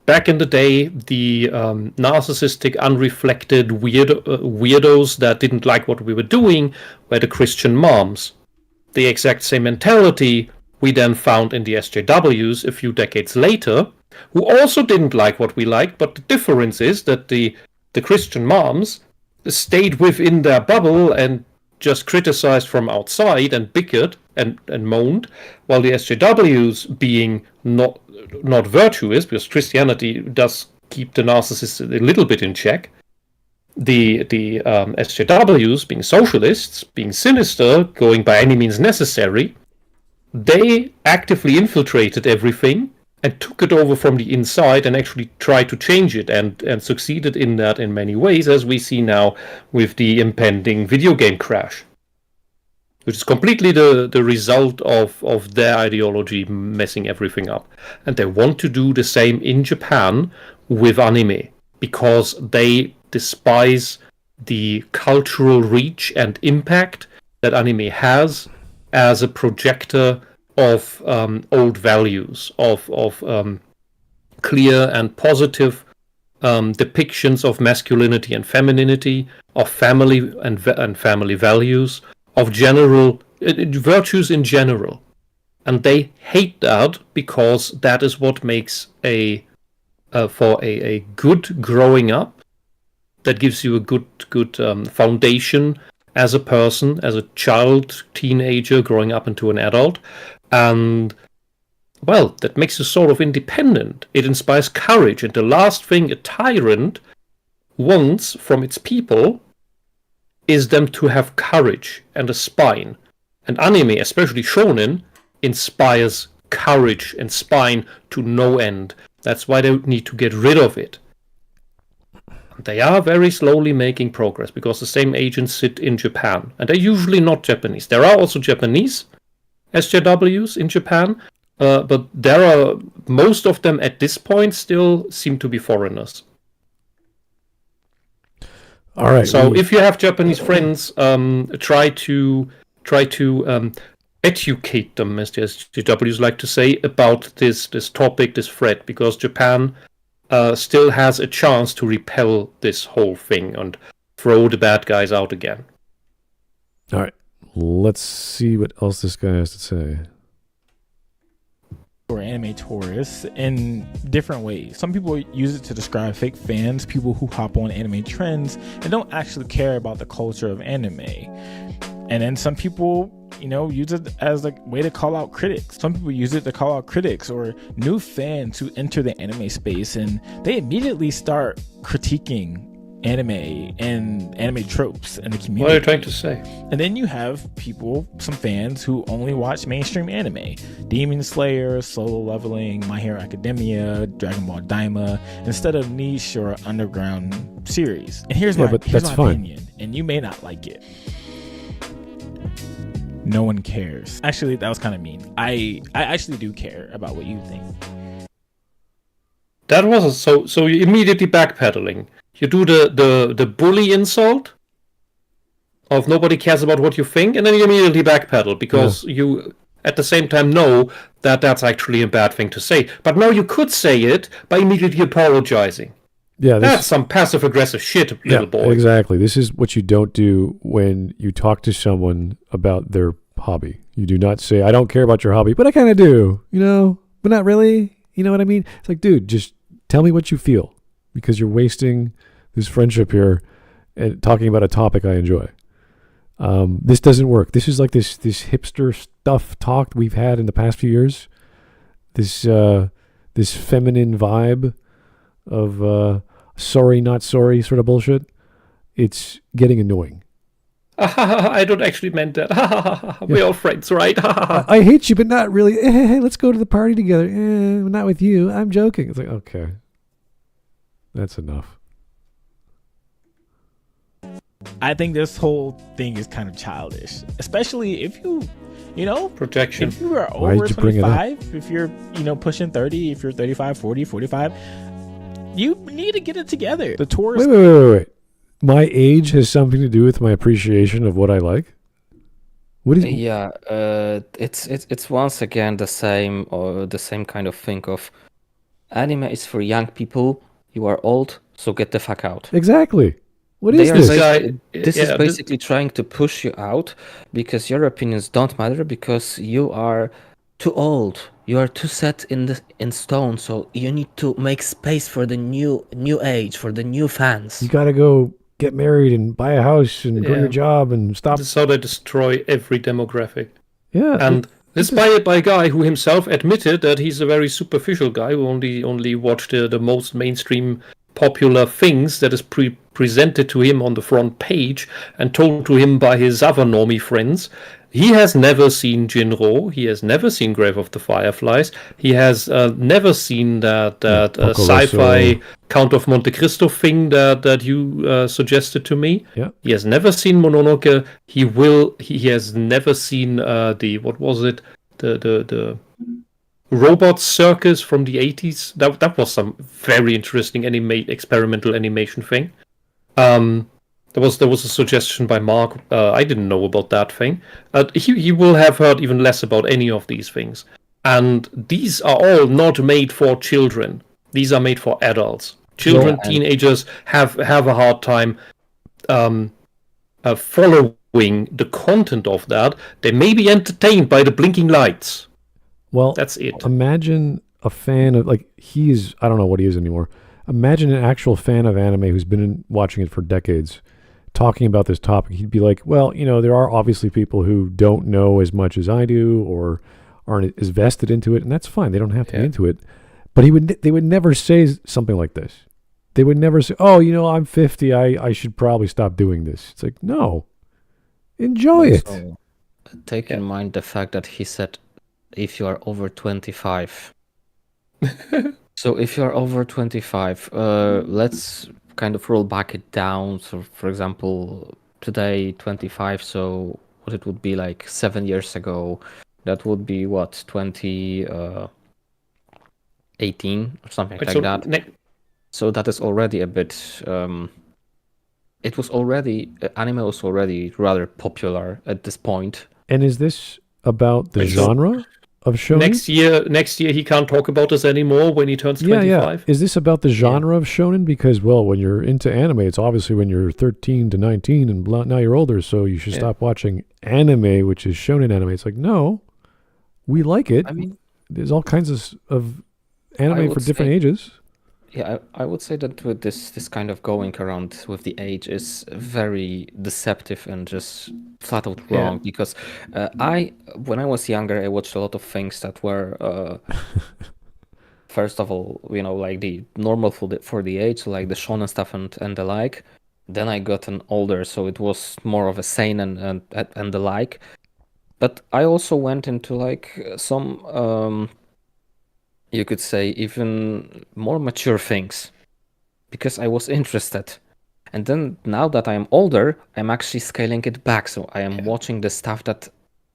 back in the day the narcissistic, unreflected weirdos that didn't like what we were doing were the Christian moms. The exact same mentality we then found in the SJWs a few decades later, who also didn't like what we liked, but the difference is that the Christian moms stayed within their bubble and just criticized from outside and bickered and moaned, while the SJWs, being not virtuous, because Christianity does keep the narcissist a little bit in check, the SJWs, being socialists, being sinister, going by any means necessary, they actively infiltrated everything and took it over from the inside and actually tried to change it and succeeded in that in many ways, as we see now with the impending video game crash, which is completely the result of their ideology messing everything up. And they want to do the same in Japan with anime, because they despise the cultural reach and impact that anime has as a projector of old values, of clear and positive depictions of masculinity and femininity, of family and family values, of general virtues in general. And they hate that because that is what makes for a good growing up, that gives you a good foundation as a person, as a child, teenager, growing up into an adult. And, well, that makes you sort of independent. It inspires courage. And the last thing a tyrant wants from its people is them to have courage and a spine. And anime, especially shonen, inspires courage and spine to no end. That's why they need to get rid of it. They are very slowly making progress because the same agents sit in Japan. And they're usually not Japanese. There are also Japanese SJWs in Japan, but there are most of them at this point still seem to be foreigners. All right. So if you have Japanese friends, try to educate them, as the SJWs like to say, about this topic, this threat, because Japan still has a chance to repel this whole thing and throw the bad guys out again. All right. Let's see what else this guy has to say. Or anime tourists in different ways. Some people use it to describe fake fans, people who hop on anime trends and don't actually care about the culture of anime. And then some people, use it as a way to call out critics. Some people use it to call out critics or new fans who enter the anime space, and they immediately start critiquing anime and anime tropes in the community. What are you trying to say? And then you have some fans who only watch mainstream anime. Demon Slayer, Solo Leveling, My Hero Academia, Dragon Ball Daima, instead of niche or underground series. And here's my opinion, and you may not like it. No one cares. Actually, that was kind of mean. I actually do care about what you think. That was so you immediately backpedaling. You do the bully insult, of nobody cares about what you think, and then you immediately backpedal because you at the same time know that that's actually a bad thing to say. But now you could say it by immediately apologizing. Yeah, that's some passive-aggressive shit, little boy. Exactly. This is what you don't do when you talk to someone about their hobby. You do not say, I don't care about your hobby, but I kind of do, but not really. You know what I mean? It's like, dude, just tell me what you feel, because you're wasting this friendship here and talking about a topic I enjoy. This doesn't work. This is like this hipster stuff talk we've had in the past few years. This feminine vibe of sorry, not sorry sort of bullshit. It's getting annoying. I don't actually meant that. We're all friends, right? I hate you, but not really. Hey, let's go to the party together. Not with you. I'm joking. It's like, okay. That's enough. I think this whole thing is kind of childish, especially if projection. If you are over 25, if you're, pushing 30, if you're 35, 40, 45, you need to get it together. The tourist. Wait. My age has something to do with my appreciation of what I like? What is it? Yeah, it's once again the same kind of thing of anime is for young people. You are old, so get the fuck out. Exactly. What is this? This is basically trying to push you out because your opinions don't matter because you are too old. You are too set in stone. So you need to make space for the new age, for the new fans. You gotta go get married and buy a house and go to your job and stop. That's how they destroy every demographic. Yeah, and this by a guy who himself admitted that he's a very superficial guy who only watched the most mainstream popular things that is presented to him on the front page and told to him by his other normie friends. He has never seen Jinro. He has never seen Grave of the Fireflies. He has never seen that sci-fi Count of Monte Cristo thing that you suggested to me. Yeah. He has never seen Mononoke. He has never seen the Robot Circus from the 80s. That was some very interesting experimental animation thing. There was a suggestion by Mark. I didn't know about that thing. He will have heard even less about any of these things. And these are all not made for children. These are made for adults. Children, teenagers have a hard time following the content of that. They may be entertained by the blinking lights. Well, that's it. Imagine a fan of, I don't know what he is anymore. Imagine an actual fan of anime who's been watching it for decades talking about this topic. He'd be like, well, there are obviously people who don't know as much as I do or aren't as vested into it, and that's fine. They don't have to be into it. But they would never say something like this. They would never say, oh, I'm 50. I should probably stop doing this. It's like, no. Enjoy it. Take in mind the fact that he said, if you are over 25. So if you are over 25, let's kind of roll back it down. So for example, today 25, so what it would be like 7 years ago, that would be what, 2018 or something like that. So that is already a bit anime was already rather popular at this point. And is this about the genre of shonen? Next year he can't talk about this anymore when he turns 25. Yeah. Is this about the genre of shonen? Because, well, when you're into anime, it's obviously when you're 13 to 19 and now you're older, so you should stop watching anime, which is shonen anime. It's like, no, we like it. I mean, there's all kinds of anime for different ages. Yeah, I would say that with this kind of going around with the age is very deceptive and just flat out wrong. Because when I was younger, I watched a lot of things that were, first of all, like the normal for the age, like the shonen stuff and the like. Then I gotten older, so it was more of a seinen and the like. But I also went into like some you could say even more mature things because I was interested. And then now that I'm older, I'm actually scaling it back. So I am watching the stuff that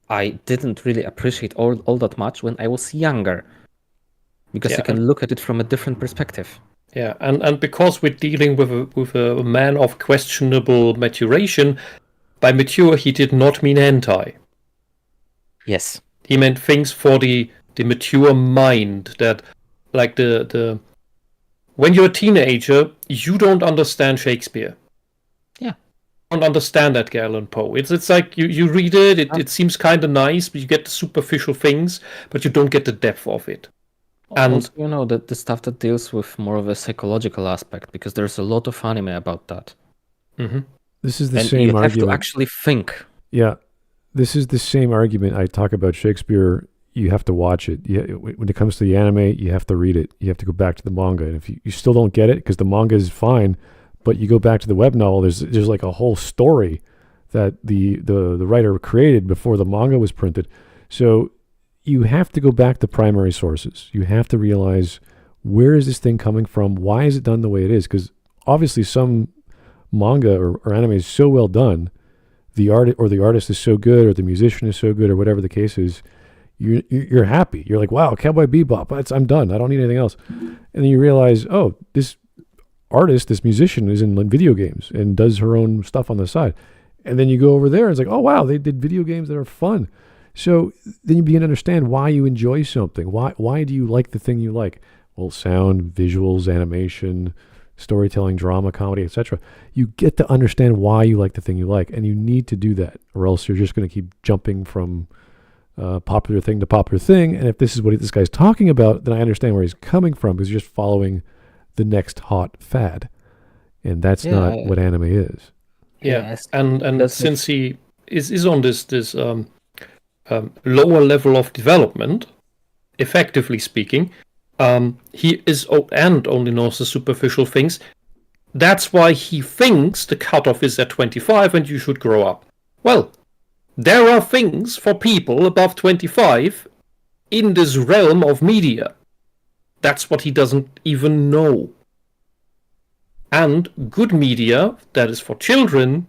I didn't really appreciate all that much when I was younger because I can look at it from a different perspective. Yeah, and because we're dealing with a man of questionable maturation, by mature, he did not mean hentai. Yes. He meant things for the mature mind that, like the when you're a teenager, you don't understand Shakespeare. Yeah. You don't understand Edgar Allan Poe. It's like you read it, it seems kind of nice, but you get the superficial things, but you don't get the depth of it. And also, you know, the stuff that deals with more of a psychological aspect, because there's a lot of anime about that. Mm-hmm. This is the and same you argument. have to actually think. Yeah, this is the same argument I talk about Shakespeare. You have to watch it. When it comes to the anime, you have to read it. You have to go back to the manga. And if you still don't get it, because the manga is fine, but you go back to the web novel, there's like a whole story that the writer created before the manga was printed. So you have to go back to primary sources. You have to realize, where is this thing coming from? Why is it done the way it is? Because obviously some manga or anime is so well done, the artist is so good, or the musician is so good, or whatever the case is, you're happy. You're like, wow, Cowboy Bebop, I'm done. I don't need anything else. And then you realize, oh, this artist, this musician is in video games and does her own stuff on the side. And then you go over there and it's like, oh, wow, they did video games that are fun. So then you begin to understand why you enjoy something. Why do you like the thing you like? Well, sound, visuals, animation, storytelling, drama, comedy, etc. You get to understand why you like the thing you like, and you need to do that, or else you're just going to keep jumping from popular thing to popular thing. And if this is what this guy's talking about, then I understand where he's coming from, because you're just following the next hot fad, and that's not what anime is. Yes. And since he is on this lower level of development, effectively speaking, he is and only knows the superficial things. That's why he thinks the cutoff is at 25 and you should grow up. Well, there are things for people above 25 in this realm of media. That's what he doesn't even know. And good media that is for children,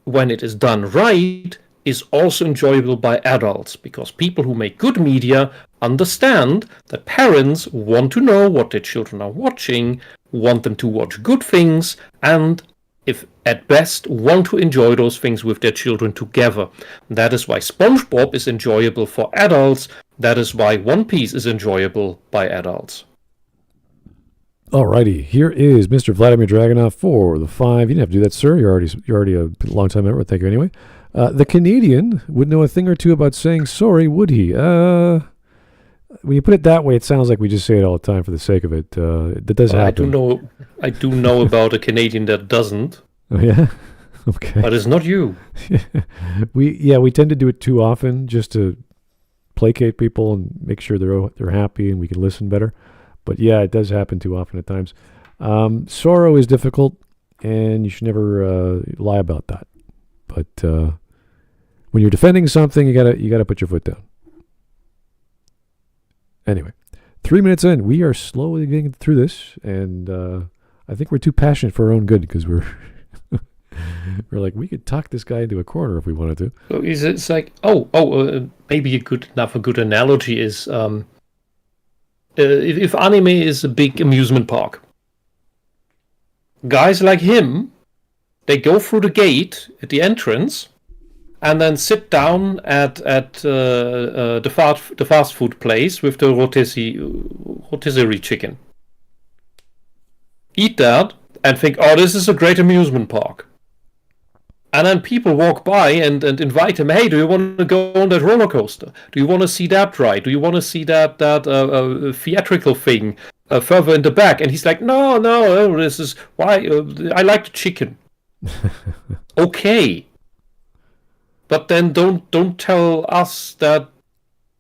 when it is done right, is also enjoyable by adults, because people who make good media understand that parents want to know what their children are watching, want them to watch good things, and, if at best, want to enjoy those things with their children together. That is why SpongeBob is enjoyable for adults. That is why One Piece is enjoyable by adults. Alrighty, here is Mr. Vladimir Dragunov for the 5. You didn't have to do that, sir. You're already a long-time member. Thank you anyway. The Canadian would know a thing or two about saying sorry, would he? When you put it that way, it sounds like we just say it all the time for the sake of it. That does happen. I do know about a Canadian that doesn't. Oh, yeah? Okay. But it's not you. We tend to do it too often just to placate people and make sure they're happy and we can listen better. But yeah, it does happen too often at times. Sorrow is difficult, and you should never lie about that. But when you're defending something, you gotta put your foot down. Anyway, 3 minutes in, we are slowly getting through this, and I think we're too passionate for our own good, because we're like, we could talk this guy into a corner if we wanted to. So it's like, maybe a good analogy is if anime is a big amusement park, guys like him, they go through the gate at the entrance and then sit down at the fast food place with the rotisserie chicken. Eat that and think, oh, this is a great amusement park. And then people walk by and invite him, hey, do you want to go on that roller coaster? Do you want to see that ride? Do you want to see that theatrical thing further in the back? And he's like, no, this is why I like the chicken. Okay. But then don't tell us that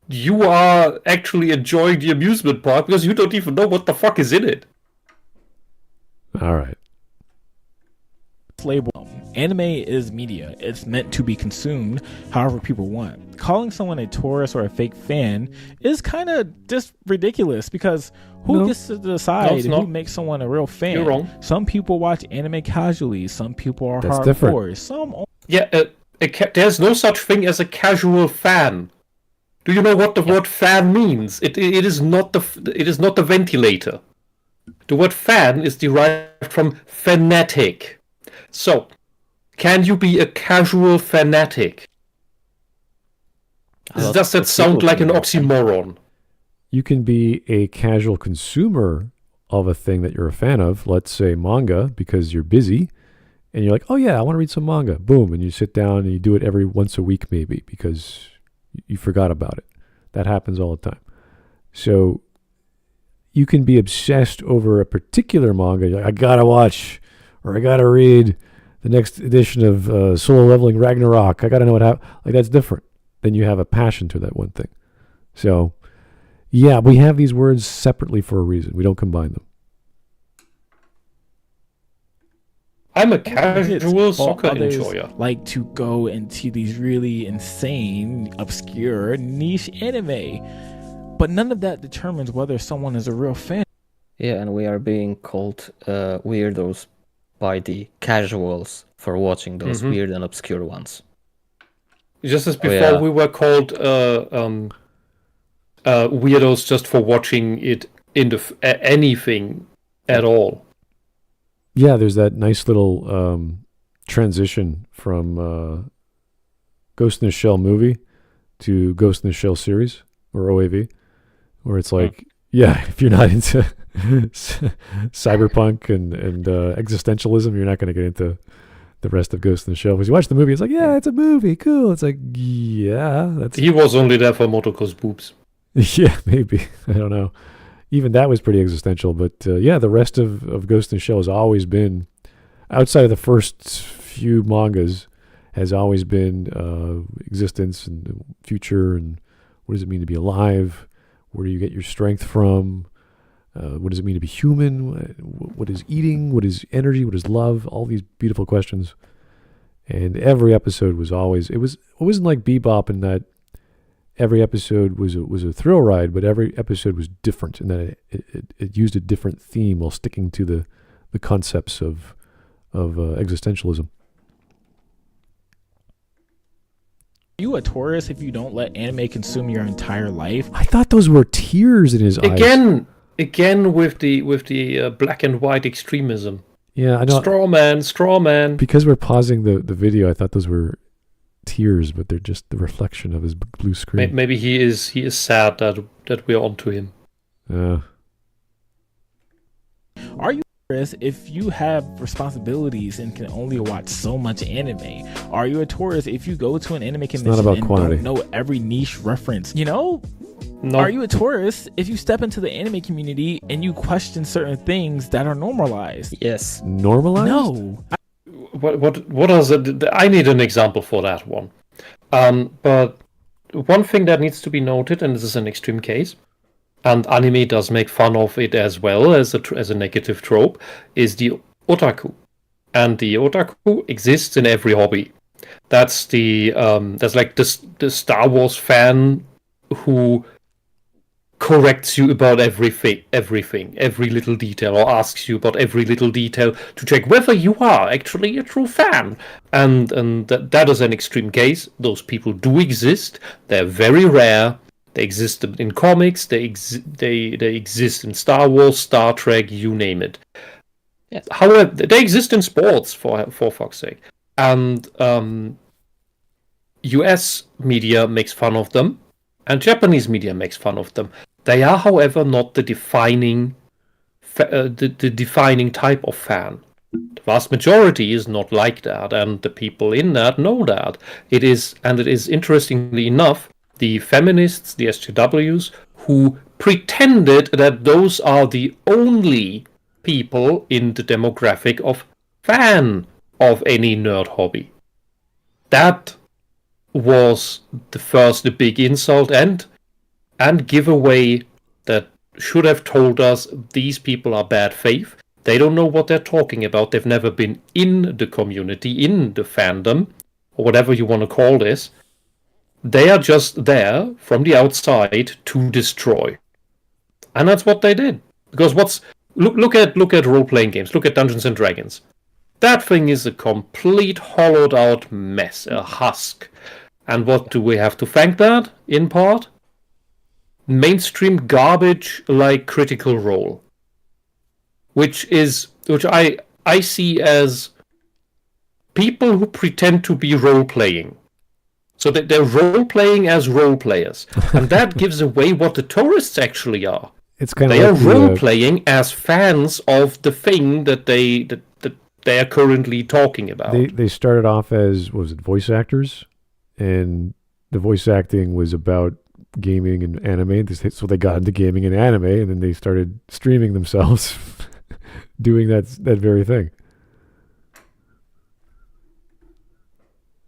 you are actually enjoying the amusement park, because you don't even know what the fuck is in it. All right. Label. Anime is media. It's meant to be consumed however people want. Calling someone a tourist or a fake fan is kind of just ridiculous, because who gets to decide who makes someone a real fan? You're wrong. Some people watch anime casually. Some people are That's hardcore. different. There's no such thing as a casual fan. Do you know what the word fan means? It is not the ventilator. The word fan is derived from fanatic. So, can you be a casual fanatic? Does that sound like an oxymoron? You can be a casual consumer of a thing that you're a fan of, let's say manga, because you're busy, and you're like, oh yeah, I want to read some manga. Boom, and you sit down and you do it every once a week maybe because you forgot about it. That happens all the time. So you can be obsessed over a particular manga. You're like, I gotta watch or I gotta read the next edition of Solo Leveling Ragnarok. I gotta know what happened. Like, that's different. Then you have a passion to that one thing. So yeah, we have these words separately for a reason. We don't combine them. I'm a casual soccer enjoyer. Like to go into these really insane, obscure, niche anime. But none of that determines whether someone is a real fan. Yeah, and we are being called weirdos by the casuals for watching those weird and obscure ones. Just as before we were called weirdos just for watching it in anything at all. Yeah, there's that nice little transition from Ghost in the Shell movie to Ghost in the Shell series or OAV, where it's like, if you're not into cyberpunk and existentialism, you're not going to get into the rest of Ghost in the Shell. Because you watch the movie, it's like, yeah, it's a movie, cool. It's like, yeah, that's... He was only there for Motoko's boobs. Yeah, maybe. I don't know. Even that was pretty existential, but the rest of Ghost in the Shell has always been, outside of the first few mangas, has always been existence and future and what does it mean to be alive? Where do you get your strength from? What does it mean to be human? What is eating? What is energy? What is love? All these beautiful questions. And every episode was always, it wasn't like Bebop in that every episode was a thrill ride, but every episode was different in that it used a different theme while sticking to the concepts of existentialism. Are you a Taurus if you don't let anime consume your entire life? I thought those were tears in his eyes. Again with the black and white extremism. Yeah, I know. Straw man. Because we're pausing the video, I thought those were tears, but they're just the reflection of his blue screen. Maybe he is sad that we're onto him. Are you a Taurus if you have responsibilities and can only watch so much anime? Are you a Taurus if you go to an anime convention and don't know every niche reference? No. Are you a Taurus if you step into the anime community and you question certain things that are normalized? Yes. Normalized? No. What is it? I need an example for that one. But one thing that needs to be noted, and this is an extreme case, and anime does make fun of it as well as a negative trope, is the otaku. And the otaku exists in every hobby. That's like the Star Wars fan who corrects you about everything, every little detail, or asks you about every little detail to check whether you are actually a true fan. And that is an extreme case. Those people do exist. They're very rare. They exist in comics. They exist in Star Wars, Star Trek, you name it. Yeah. However, they exist in sports for fuck's sake. And US media makes fun of them. And Japanese media makes fun of them. They are, however, not the defining type of fan. The vast majority is not like that, and the people in that know that. It is interestingly enough, the feminists, the SJWs, who pretended that those are the only people in the demographic of fan of any nerd hobby. That was the big insult and giveaway that should have told us these people are bad faith. They don't know what they're talking about. They've never been in the community, in the fandom, or whatever you want to call this. They are just there from the outside to destroy. And that's what they did. Because look at role-playing games. Look at Dungeons and Dragons. That thing is a complete hollowed out mess, a husk. And what do we have to thank that, in part? Mainstream garbage like Critical Role. Which I see as people who pretend to be role-playing. So that they're role-playing as role players. And that gives away what the tourists actually are. It's kind of they are role-playing as fans of the thing that they are currently talking about. They started off as, what was it, voice actors? And the voice acting was about gaming and anime. So they got into gaming and anime, and then they started streaming themselves doing that very thing.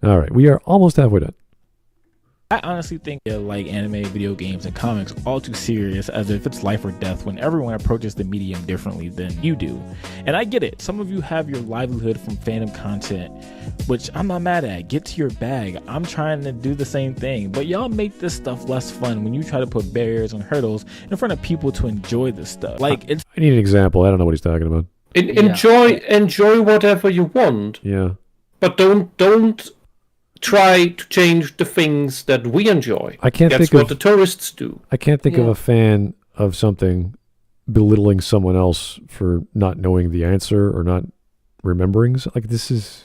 All right, we are almost halfway done. I honestly think like anime, video games, and comics all too serious, as if it's life or death when everyone approaches the medium differently than you do. And I get it. Some of you have your livelihood from fandom content, which I'm not mad at. Get to your bag. I'm trying to do the same thing. But y'all make this stuff less fun when you try to put barriers and hurdles in front of people to enjoy this stuff. Like, I need an example. I don't know what he's talking about. Enjoy whatever you want. Yeah. But don't try to change the things that we enjoy. That's what the tourists do. I can't think of a fan of something belittling someone else for not knowing the answer or not remembering. Like, this is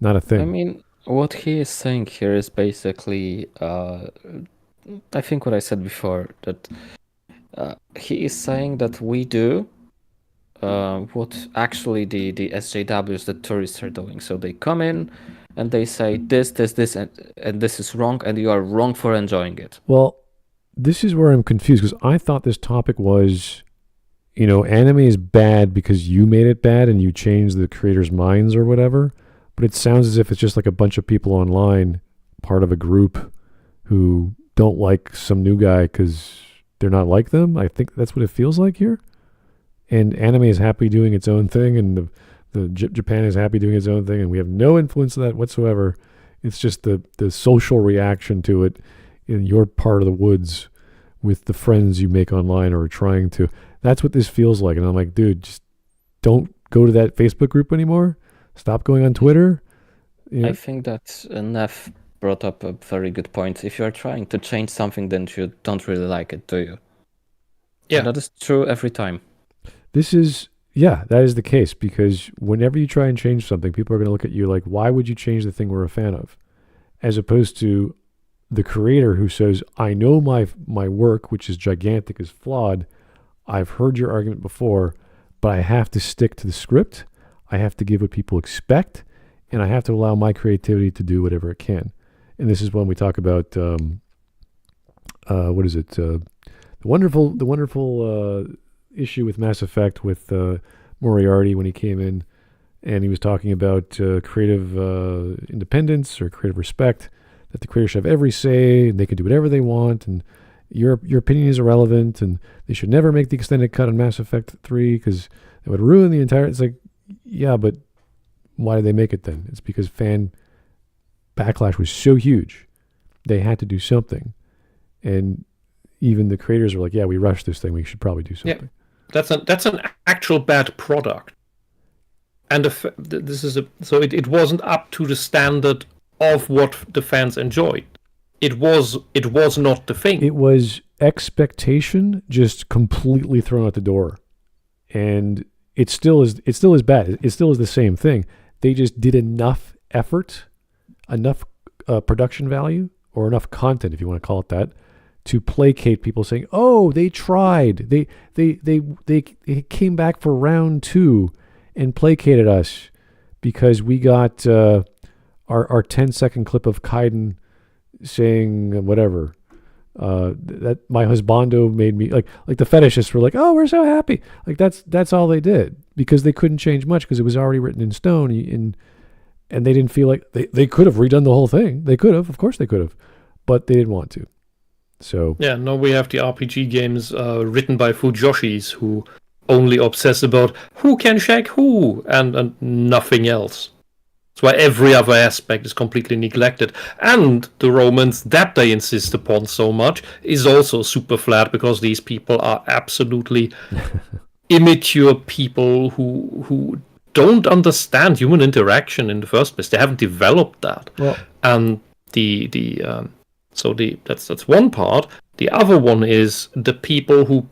not a thing. I mean, what he is saying here is basically, I think what I said before, that he is saying that we do what actually the SJWs, the tourists, are doing. So they come in, and they say this, and this is wrong, and you are wrong for enjoying it. Well, this is where I'm confused, because I thought this topic was, anime is bad because you made it bad and you changed the creators' minds or whatever. But it sounds as if it's just like a bunch of people online, part of a group, who don't like some new guy because they're not like them. I think that's what it feels like here. And anime is happy doing its own thing, and Japan is happy doing its own thing, and we have no influence of that whatsoever. It's just the social reaction to it in your part of the woods with the friends you make online or trying to. That's what this feels like. And I'm like, dude, just don't go to that Facebook group anymore. Stop going on Twitter. I think that Neff brought up a very good point. If you're trying to change something, then you don't really like it, do you? Yeah. And that is true every time. That is the case, because whenever you try and change something, people are going to look at you like, why would you change the thing we're a fan of? As opposed to the creator who says, I know my work, which is gigantic, is flawed. I've heard your argument before, but I have to stick to the script. I have to give what people expect, and I have to allow my creativity to do whatever it can. And this is when we talk about, the wonderful issue with Mass Effect with Moriarty when he came in, and he was talking about creative independence or creative respect, that the creator should have every say and they can do whatever they want, and your opinion is irrelevant, and they should never make the extended cut on Mass Effect 3 because it would ruin the entire. It's like, yeah, but why did they make it then? It's because fan backlash was so huge, they had to do something, and even the creators were like, yeah, we rushed this thing, we should probably do something. Yeah. That's an actual bad product, and it wasn't up to the standard of what the fans enjoyed. It was not the thing. It was expectation just completely thrown out the door, and it still is bad. It still is the same thing. They just did enough effort, enough production value, or enough content, if you want to call it that, to placate people saying, "Oh, they tried. They came back for round 2 and placated us because we got our 10-second clip of Kaiden saying whatever. That my husbando made me like the fetishists were like, oh, we're so happy. Like that's all they did, because they couldn't change much because it was already written in stone, and they didn't feel like they could have redone the whole thing. They could have, of course they could have, but they didn't want to. So yeah, now we have the RPG games written by Fujoshis who only obsess about who can shag who and nothing else. That's why every other aspect is completely neglected. And the romance that they insist upon so much is also super flat, because these people are absolutely immature people who don't understand human interaction in the first place. They haven't developed that. Well, and the So that's one part. The other one is the people who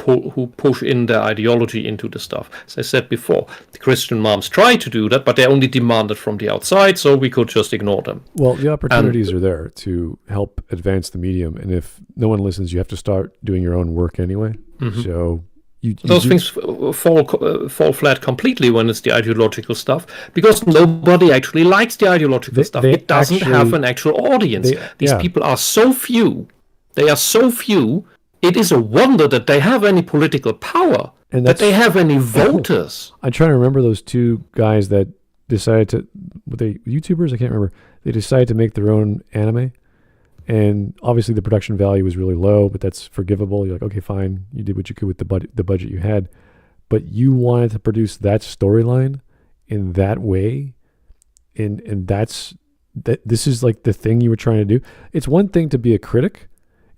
push in their ideology into the stuff. As I said before, the Christian moms try to do that, but they only demand it from the outside, so we could just ignore them. Well, the opportunities are there to help advance the medium, and if no one listens, you have to start doing your own work anyway. Mm-hmm. So those things fall flat completely when it's the ideological stuff, because nobody actually likes the ideological stuff. It doesn't have an actual audience. These people are so few. They are so few. It is a wonder that they have any political power, and that they have any voters. I'm trying to remember those two guys that decided to, were they YouTubers? I can't remember. They decided to make their own anime, and obviously the production value was really low, but that's forgivable. You're like, okay, fine, you did what you could with the budget you had, but you wanted to produce that storyline in that way, and this is like the thing you were trying to do. It's one thing to be a critic,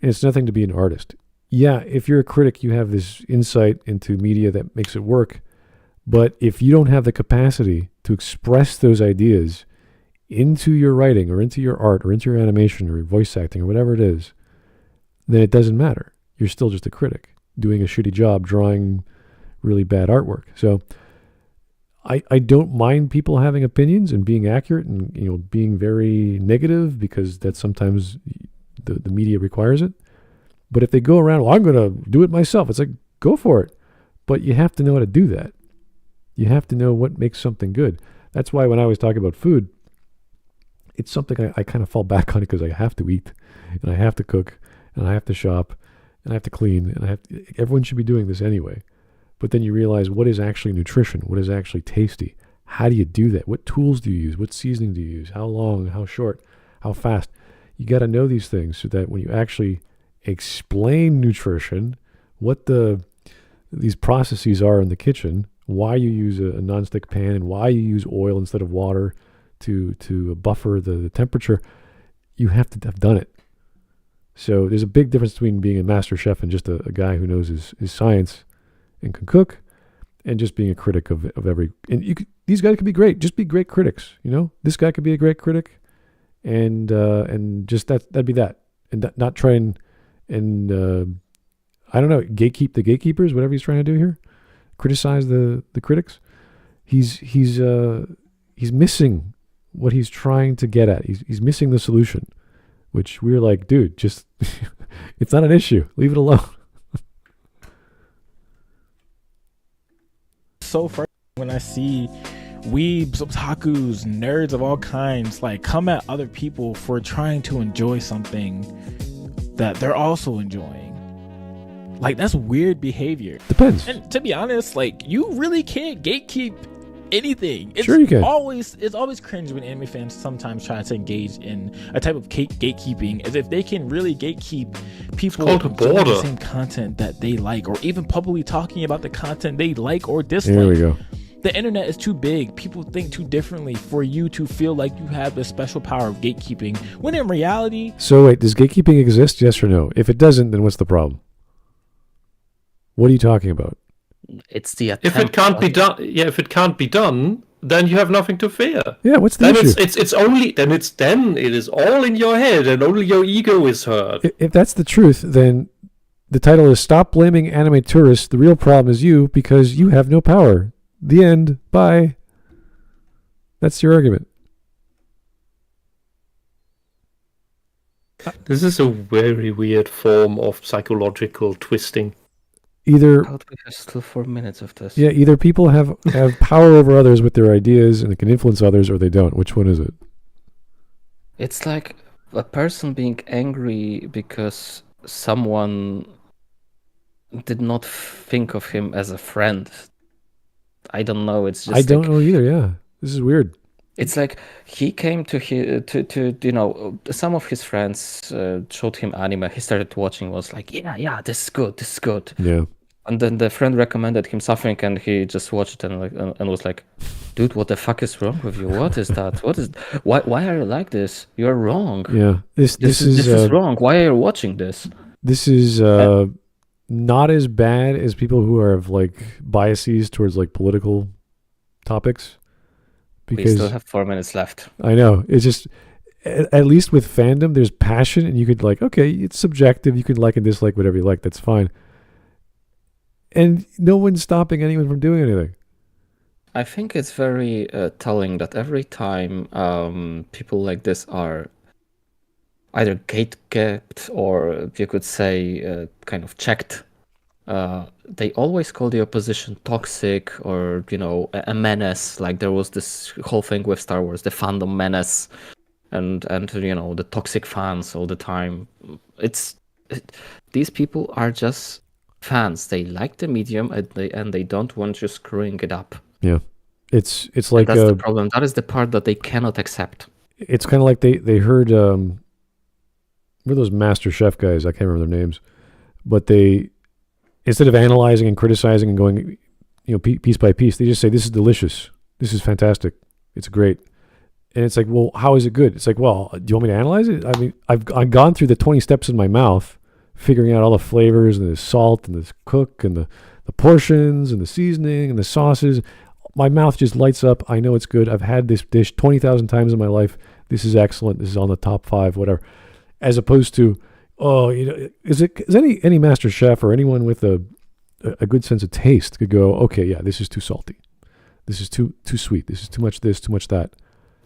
and it's nothing to be an artist. Yeah, if you're a critic, you have this insight into media that makes it work. But if you don't have the capacity to express those ideas into your writing or into your art or into your animation or your voice acting or whatever it is, then it doesn't matter. You're still just a critic doing a shitty job drawing really bad artwork. So I don't mind people having opinions and being accurate and being very negative, because that's sometimes the media requires it. But if they go around, well, I'm going to do it myself, it's like, go for it. But you have to know how to do that. You have to know what makes something good. That's why when I was talking about food, it's something I kind of fall back on, because I have to eat, and I have to cook, and I have to shop, and I have to clean, and everyone should be doing this anyway. But then you realize, what is actually nutrition? What is actually tasty? How do you do that? What tools do you use? What seasoning do you use? How long? How short? How fast? You got to know these things so that when you actually explain nutrition, what these processes are in the kitchen, why you use a nonstick pan, and why you use oil instead of water to buffer the temperature, you have to have done it. So there's a big difference between being a master chef and just a guy who knows his science and can cook, and just being a critic of every. And these guys could be great. Just be great critics. This guy could be a great critic, and just that'd be that, and not try and I don't know, gatekeep the gatekeepers, whatever he's trying to do here, criticize the critics. He's missing what he's trying to get at. He's missing the solution, which we're like, dude, just it's not an issue. Leave it alone. So frustrating when I see weebs, otakus, nerds of all kinds come at other people for trying to enjoy something that they're also enjoying. That's weird behavior. Depends. And to be honest, you really can't gatekeep anything. Sure you can. It's always cringe when anime fans sometimes try to engage in a type of gatekeeping, as if they can really gatekeep people enjoying the same content that they like, or even publicly talking about the content they like or dislike. There we go. The internet is too big. People think too differently for you to feel like you have the special power of gatekeeping, when in reality... So wait, does gatekeeping exist, yes or no? If it doesn't, then what's the problem? What are you talking about? It's the attempt. If it can't be done, then you have nothing to fear. Yeah, what's the issue? Then it is all in your head, and only your ego is hurt. If that's the truth, then the title is "Stop Blaming Anime Tourists. The Real Problem is You, because you have no power." The end. Bye. That's your argument. This is a very weird form of psychological twisting. Either we have still 4 minutes of this. Yeah, either people have power over others with their ideas and they can influence others, or they don't. Which one is it? It's like a person being angry because someone did not think of him as a friend. I don't know. It's just. I don't know either. Yeah, this is weird. It's like he came to some of his friends showed him anime. He started watching. Was like, yeah, this is good. Yeah. And then the friend recommended him something, and he just watched it and was like, "Dude, what the fuck is wrong with you? What is that? Why are you like this? You're wrong. Yeah, this is wrong. Why are you watching this? This is not as bad as people who have biases towards political topics. Because we still have 4 minutes left. I know. It's just at least with fandom, there's passion, and you could like, okay, it's subjective. You can like and dislike whatever you like. That's fine. And no one's stopping anyone from doing anything. I think it's very telling that every time people like this are either gate-kept or you could say kind of checked, they always call the opposition toxic or, a menace. Like there was this whole thing with Star Wars, the fandom menace, and the toxic fans all the time. These people are just fans. They like the medium and they don't want you screwing it up. Yeah, it's like and that's the problem. That is the part that they cannot accept. It's kind of like they heard were those Master Chef guys? I can't remember their names, but they, instead of analyzing and criticizing and going, piece by piece, they just say, "This is delicious. This is fantastic. It's great." And it's like, well, how is it good? It's like, well, do you want me to analyze it? I mean, I've gone through the 20 steps in my mouth, figuring out all the flavors and the salt and the cook and the portions and the seasoning and the sauces. My mouth just lights up. I know it's good. I've had this dish 20,000 times in my life. This is excellent. This is on the top 5, whatever. As opposed to, is any master chef or anyone with a good sense of taste could go, okay, yeah, this is too salty. This is too sweet. This is too much this, too much that.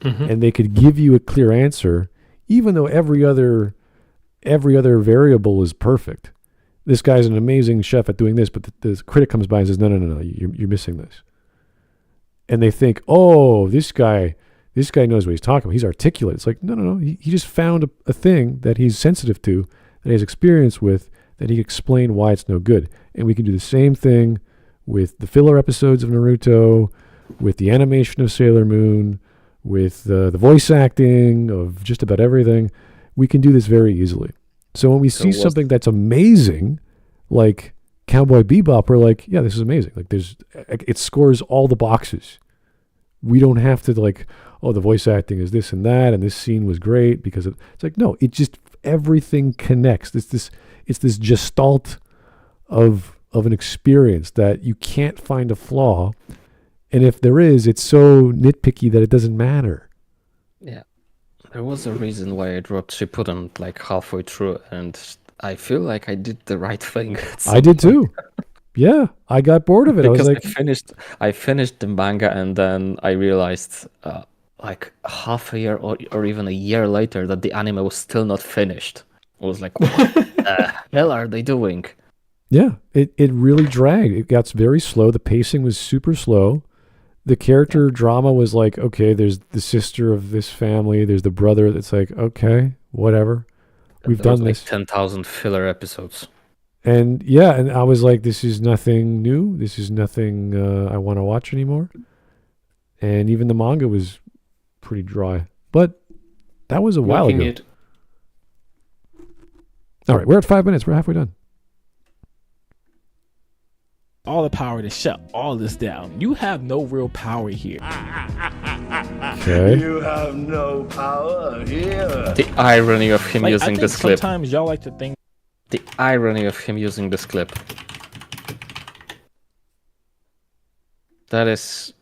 Mm-hmm. And they could give you a clear answer, even though every other variable is perfect. This guy's an amazing chef at doing this, but the critic comes by and says, no, you're missing this. And they think, oh, this guy knows what he's talking about. He's articulate. It's like, no. He just found a thing that he's sensitive to, that he has experience with, that he can explain why it's no good. And we can do the same thing with the filler episodes of Naruto, with the animation of Sailor Moon, with the voice acting of just about everything. We can do this very easily. So when we see something that's amazing, like Cowboy Bebop, we're like, yeah, this is amazing. Like it scores all the boxes. We don't have to like, oh, the voice acting is this and that, and this scene was great because it's like, no, it just, everything connects. It's this gestalt of an experience that you can't find a flaw. And if there is, it's so nitpicky that it doesn't matter. Yeah. There was a reason why I dropped Shippuden like halfway through, and I feel like I did the right thing. I did too. Yeah, I got bored of it. Because I was like, I finished the manga, and then I realized like half a year or even a year later that the anime was still not finished. I was like, what the hell are they doing? Yeah, it really dragged. It got very slow. The pacing was super slow. The character drama was like, okay, there's the sister of this family, there's the brother. That's like, okay, whatever. We've done this. 10,000 filler episodes. And yeah, and I was like, this is nothing new. This is nothing I want to watch anymore. And even the manga was pretty dry. But that was a while ago. All right, we're at 5 minutes. We're halfway done. All the power to shut all this down. You have no real power here. Okay. You have no power here. The irony of him using this clip. Sometimes y'all like to think. The irony of him using this clip. That is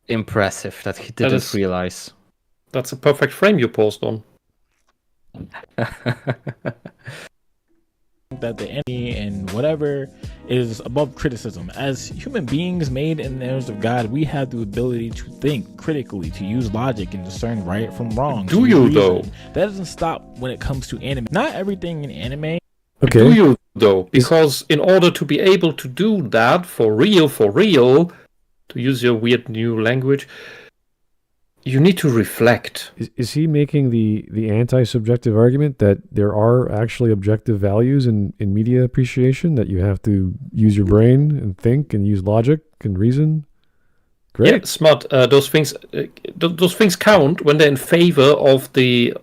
impressive that he didn't realize. That's a perfect frame you paused on. That the enemy and whatever is above criticism. As human beings made in the image of God, we have the ability to think critically, to use logic and discern right from wrong. Do you reason. though? That doesn't stop when it comes to anime. Not everything in anime. Okay. Do you though? Because in order to be able to do that for real, to use your weird new language, you need to reflect. Is he making the anti-subjective argument that there are actually objective values in media appreciation, that you have to use your brain and think and use logic and reason? Great. Yeah, smart. Those things count when they're in favor of the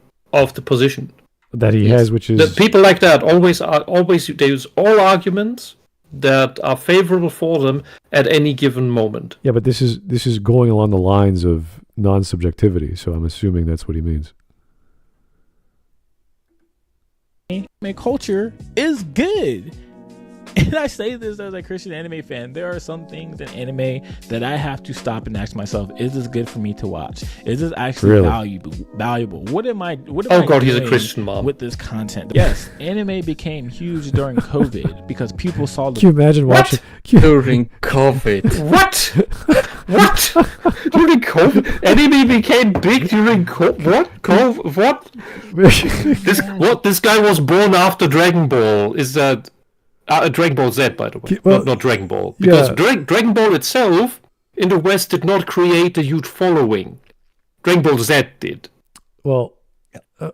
position that he has, which is the people like that always they use all arguments that are favorable for them at any given moment. Yeah, but this is going along the lines of non-subjectivity, so I'm assuming that's what he means. Anime culture is good. And I say this as a Christian anime fan. There are some things in anime that I have to stop and ask myself: is this good for me to watch? Is this actually valuable? What am I? Oh God, he's a Christian mom. With this content? Yes, anime became huge during COVID because people saw the. Can you imagine watching during COVID? What? During COVID, anime became big during COVID. What? This guy was born after Dragon Ball. Is that Dragon Ball Z, by the way? Well, not Dragon Ball, because yeah. Dragon Ball itself in the West did not create a huge following. Dragon Ball Z did. Well,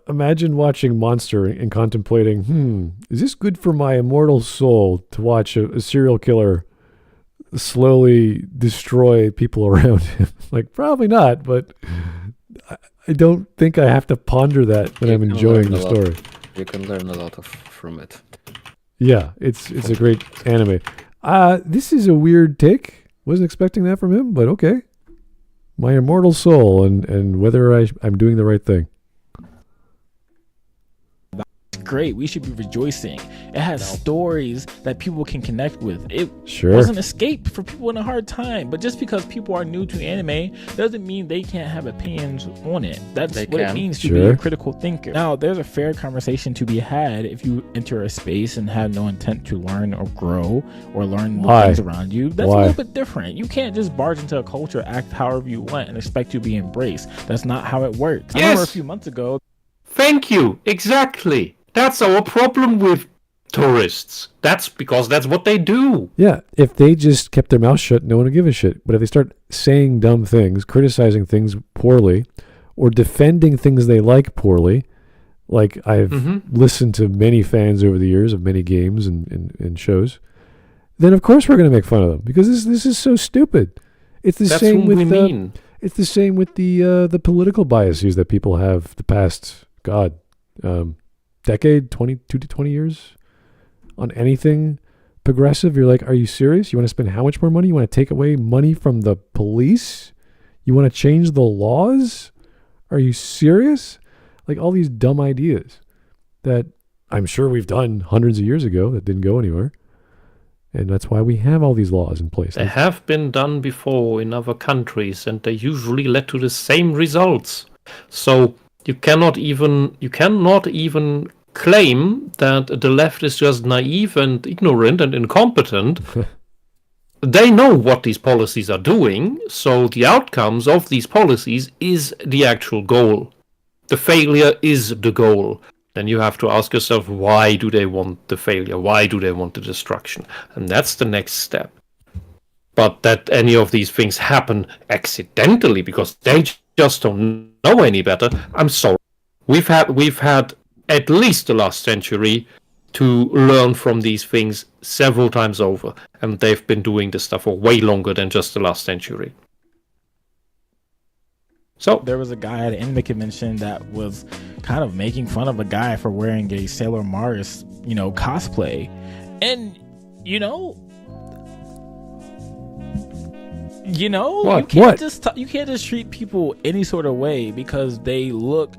imagine watching Monster and contemplating, is this good for my immortal soul to watch a serial killer slowly destroy people around him? Like, probably not, but I don't think I have to ponder that when I'm enjoying the story. You can learn a lot from it. Yeah, it's a great anime. This is a weird take. Wasn't expecting that from him, but okay. My immortal soul and whether I'm doing the right thing. Great, we should be rejoicing. It has stories that people can connect with. It Sure. was an escape for people in a hard time, but just because people are new to anime doesn't mean they can't have opinions on it. That's what it means to be a critical thinker. Now, there's a fair conversation to be had if you enter a space and have no intent to learn or grow or learn the things around you. That's a little bit different. You can't just barge into a culture, act however you want, and expect to be embraced. That's not how it works. I remember a few months ago. Thank you. Exactly. That's our problem with tourists. That's because that's what they do. Yeah, if they just kept their mouth shut, no one would give a shit. But if they start saying dumb things, criticizing things poorly, or defending things they like poorly, like I've listened to many fans over the years of many games and shows, then of course we're going to make fun of them because this is so stupid. It's the same with it's the same with the political biases that people have the past decade, 22 to 20 years on anything progressive. You're like, are you serious? You want to spend how much more money? You want to take away money from the police? You want to change the laws? Are you serious? Like all these dumb ideas that I'm sure we've done hundreds of years ago that didn't go anywhere. And that's why we have all these laws in place. They have been done before in other countries and they usually led to the same results. So you cannot even claim that the left is just naive and ignorant and incompetent. They know what these policies are doing, so the outcomes of these policies is the actual goal. The failure is the goal. Then you have to ask yourself, why do they want the failure? Why do they want the destruction? And that's the next step. But that any of these things happen accidentally because they just don't know any better, I'm sorry. We've had at least the last century to learn from these things several times over, and they've been doing this stuff for way longer than just the last century. So there was a guy at an anime convention that was kind of making fun of a guy for wearing a Sailor Mars, cosplay, and you can't just treat people any sort of way because they look.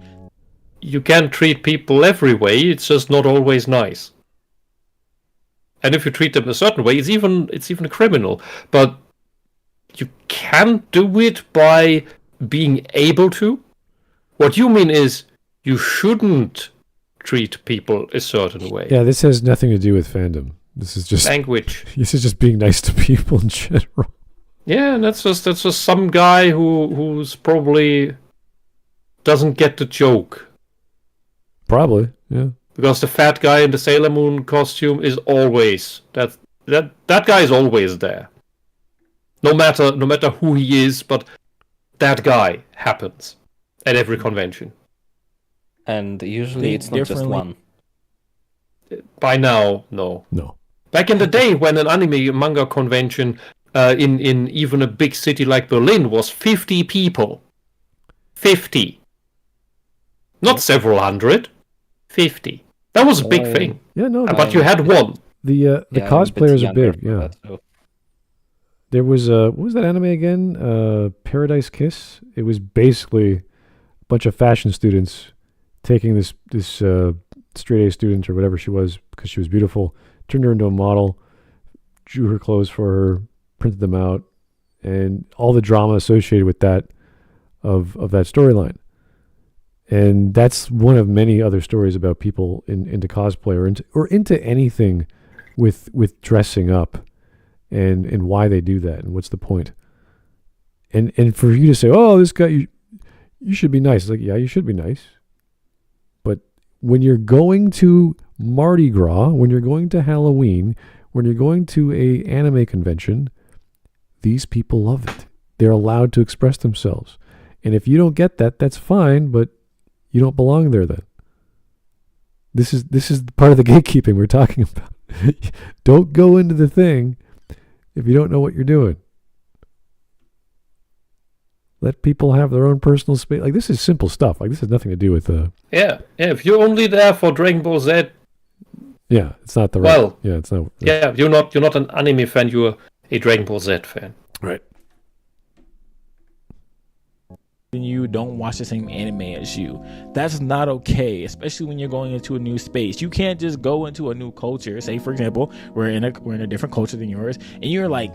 You can treat people every way. It's just not always nice. And if you treat them a certain way, it's even a criminal. But you can't do it by being able to. What you mean is you shouldn't treat people a certain way. Yeah, this has nothing to do with fandom. This is just language. This is just being nice to people in general. Yeah, and that's just some guy who's probably doesn't get the joke. Probably, yeah. Because the fat guy in the Sailor Moon costume is always that guy is always there. No matter who he is, but that guy happens at every convention. And usually it's not just one. By now, no. No. Back in the day when an anime manga convention in even a big city like Berlin was 50 people. 50. Not several hundred. 50. That was a big thing. Yeah, no. But you had one. The cosplayers are big, yeah. There was what was that anime again? Paradise Kiss. It was basically a bunch of fashion students taking this straight A student or whatever she was because she was beautiful, turned her into a model, drew her clothes for her, printed them out, and all the drama associated with that of that storyline. And that's one of many other stories about people into cosplay or into anything with dressing up and why they do that and what's the point. And for you to say, oh, this guy, you should be nice. It's like, yeah, you should be nice. But when you're going to Mardi Gras, when you're going to Halloween, when you're going to a anime convention, these people love it. They're allowed to express themselves. And if you don't get that, that's fine, but you don't belong there then. This is part of the gatekeeping we're talking about. Don't go into the thing if you don't know what you're doing. Let people have their own personal space. Like, this is simple stuff. Like, this has nothing to do with Yeah. If you're only there for Dragon Ball Z, yeah, it's not the right. well, yeah, it's not. Yeah, you're not an anime fan. You're a Dragon Ball Z fan. Right. You don't watch the same anime as you. That's not okay, especially when you're going into a new space. You can't just go into a new culture. Say, for example, we're in a different culture than yours, and you're like,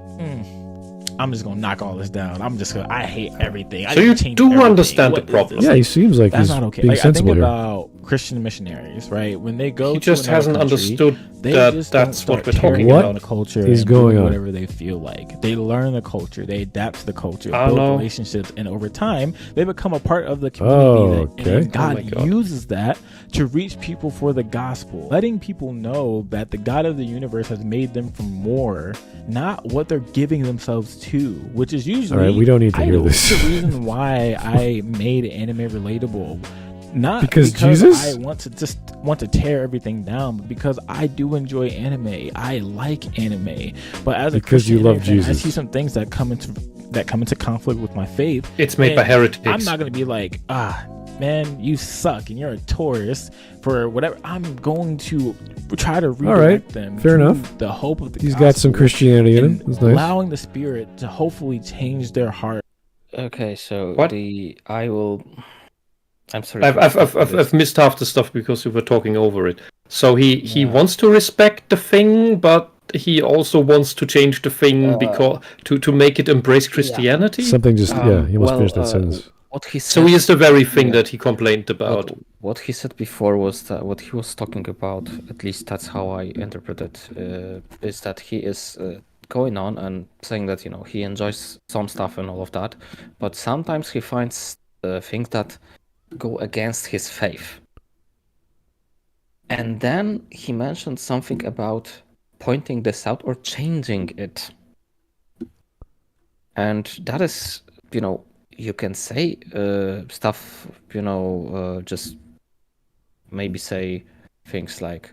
I'm just gonna knock all this down. I hate everything. So you do understand the problem. Yeah, he seems like that's he's not okay. being Like, I sensible think here. about Christian missionaries, right? When they go, He to just another hasn't country, understood they that just that's don't what we're start talking tearing about. down the culture is and going doing on? whatever they feel like. They learn the culture, they adapt to the culture, I build know. relationships, and over time, they become a part of the community. okay. And God, Oh my God. uses that to reach people for the gospel, letting people know that the God of the universe has made them for more, not what they're giving themselves to, which is usually. All right, we don't need to hear idols. this. The reason why I made anime relatable, not Because Jesus? I want to tear everything down, but because I do enjoy anime. I like anime, but as a Because you Christian love anime fan, I Jesus. see some things that come into conflict with my faith. It's made by And heretics. I'm not gonna be like, man, you suck and you're a tourist for whatever. I'm going to try to redirect them. fair to enough. The hope of the He's gospel got some Christianity in him. and That's nice. allowing the Spirit to hopefully change their heart. Okay, so What? I'm sorry. I've missed half the stuff because we were talking over it. So he wants to respect the thing, but he also wants to change the thing because to make it embrace Christianity. Something just, he must finish that sentence. What he said, So he is the very thing that he complained about. what he said before was that what he was talking about, at least that's how I interpret it, is that he is going on and saying that, he enjoys some stuff and all of that, but sometimes he finds things that go against his faith. And then he mentioned something about pointing this out or changing it. And that is, you can say stuff, just maybe say things like,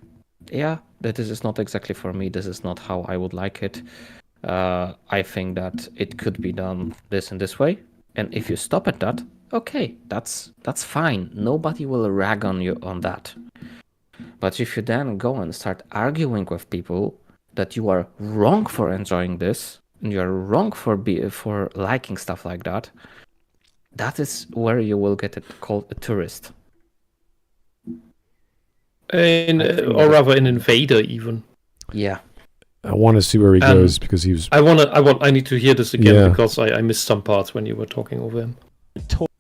yeah, that this is not exactly for me. This is not how I would like it. I think that it could be done this and this way. And if you stop at that, okay, that's fine. Nobody will rag on you on that. But if you then go and start arguing with people that you are wrong for enjoying this, and you're wrong for liking stuff like that, that is where you will get it called a tourist. Or rather an invader even. Yeah. I want to see where he goes because he was. I need to hear this again Yeah. because I missed some parts when you were talking over him.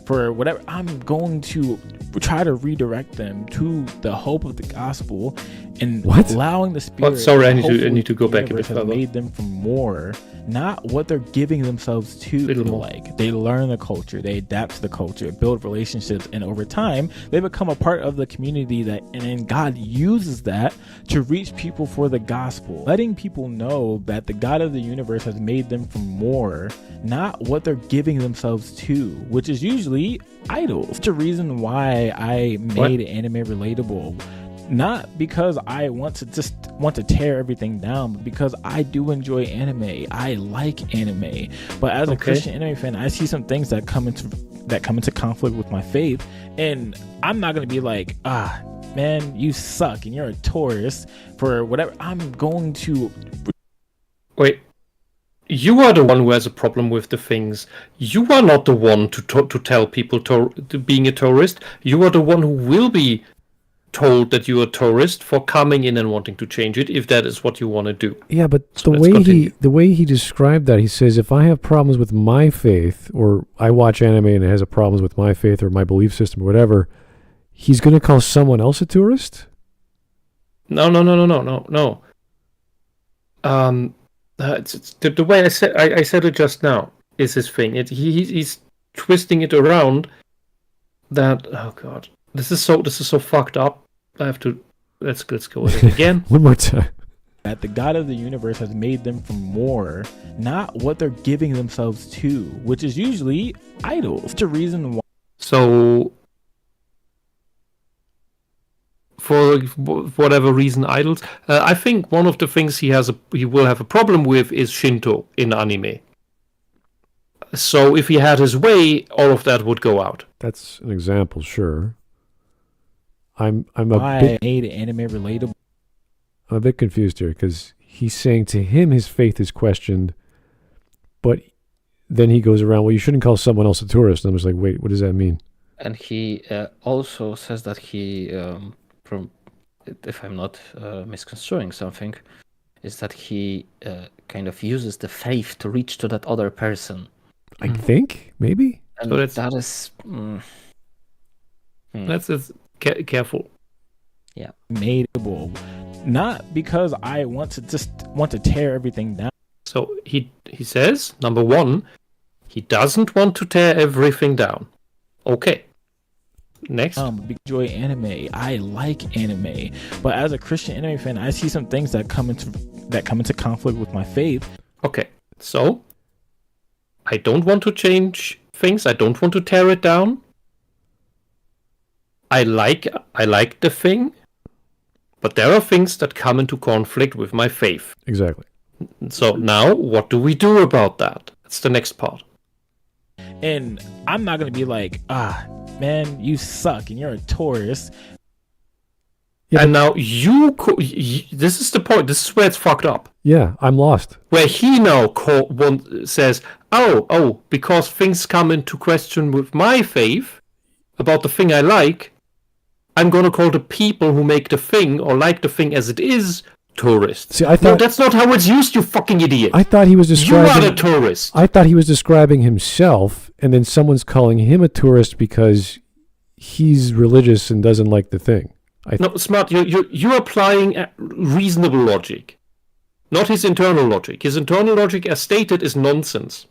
For whatever, I'm going to try to redirect them to the hope of the gospel and What? allowing the Spirit. sorry, I need hopefully to go back a universe bit has further. made them for more, not what they're giving themselves to. Little feel more. like they learn the culture, they adapt to the culture, build relationships, and over time they become a part of the community and then God uses that to reach people for the gospel, letting people know that the God of the universe has made them for more, not what they're giving themselves to, which is usually idols. The reason why I made anime relatable, not because I want to tear everything down, but because I do enjoy anime. I like anime, but as a Christian anime fan, I see some things that come into conflict with my faith, and I'm not gonna be like, man, you suck and you're a tourist for whatever. I'm going to. Wait. You are the one who has a problem with the things. You are not the one to tell people to being a tourist. You are the one who will be told that you're a tourist for coming in and wanting to change it, if that is what you want to do. Yeah, but So let's the continue. way he described that, he says, if I have problems with my faith, or I watch anime and it has a problems with my faith or my belief system or whatever, he's going to call someone else a tourist? No. It's the way I said it just now is his thing. He's twisting it around. That, oh god, this is so fucked up. I have to let's go with it again. One more time. That the God of the universe has made them for more, not what they're giving themselves to, which is usually idols. It's a reason why. So, for whatever reason, idols. I think one of the things he will have a problem with is Shinto in anime. So if he had his way, all of that would go out. That's an example, sure. I'm I made anime relatable. I'm a bit confused here, because he's saying to him his faith is questioned, but then he goes around, well, you shouldn't call someone else a tourist. And I'm just like, wait, what does that mean? And he also says that he, if I'm not misconstruing something, is that he kind of uses the faith to reach to that other person. I think, maybe? And So that is... That's careful. Yeah. Madeable. Not because I want to tear everything down. So he says, number one, he doesn't want to tear everything down. Okay. Next. Big joy anime. I like anime, but as a Christian anime fan, I see some things that come into conflict with my faith. Okay. So I don't want to change things. I don't want to tear it down. I like the thing, but there are things that come into conflict with my faith. Exactly. So now, what do we do about that? That's the next part. And I'm not gonna be like, man, you suck and you're a tourist. Yeah, and now this is the point. This is where it's fucked up. Yeah, I'm lost. Where he now says, oh, because things come into question with my faith about the thing I like, I'm going to call the people who make the thing or like the thing as it is tourists. See, I thought no, that's not how it's used, you fucking idiot. I thought he was describing. You are a tourist. I thought he was describing himself, and then someone's calling him a tourist because he's religious and doesn't like the thing. No, Smart, you're applying reasonable logic, not his internal logic. His internal logic, as stated, is nonsense.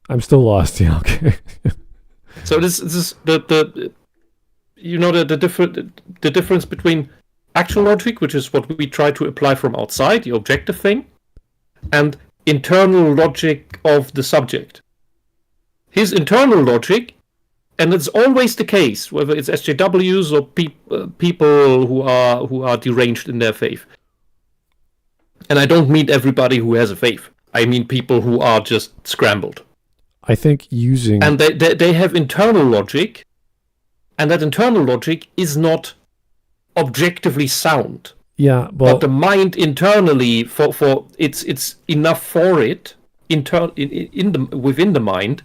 I'm still lost. Yeah, okay. So this is the difference between actual logic, which is what we try to apply from outside, the objective thing, and internal logic of the subject. His internal logic, and it's always the case, whether it's SJWs or people who are deranged in their faith. And I don't mean everybody who has a faith. I mean people who are just scrambled. I think using... And they have internal logic, and that internal logic is not objectively sound. Yeah, well... But the mind internally, for it's enough for it, within the mind,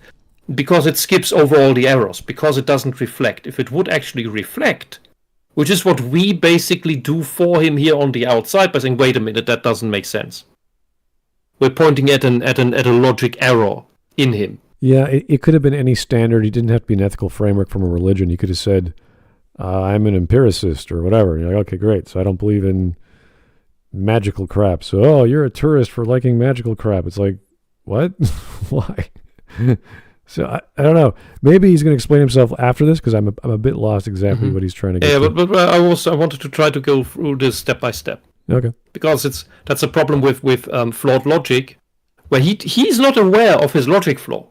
because it skips over all the errors, because it doesn't reflect. If it would actually reflect, which is what we basically do for him here on the outside by saying, wait a minute, that doesn't make sense. We're pointing at a logic error in him. Yeah, it could have been any standard. He didn't have to be an ethical framework from a religion. He could have said, I'm an empiricist or whatever. And you're like, okay, great. So I don't believe in magical crap. So, oh, you're a tourist for liking magical crap. It's like, what? Why? So I don't know. Maybe he's going to explain himself after this, because I'm a bit lost exactly what he's trying to get to. But I wanted to try to go through this step by step. Okay. Because that's a problem with flawed logic, where he's not aware of his logic flaw.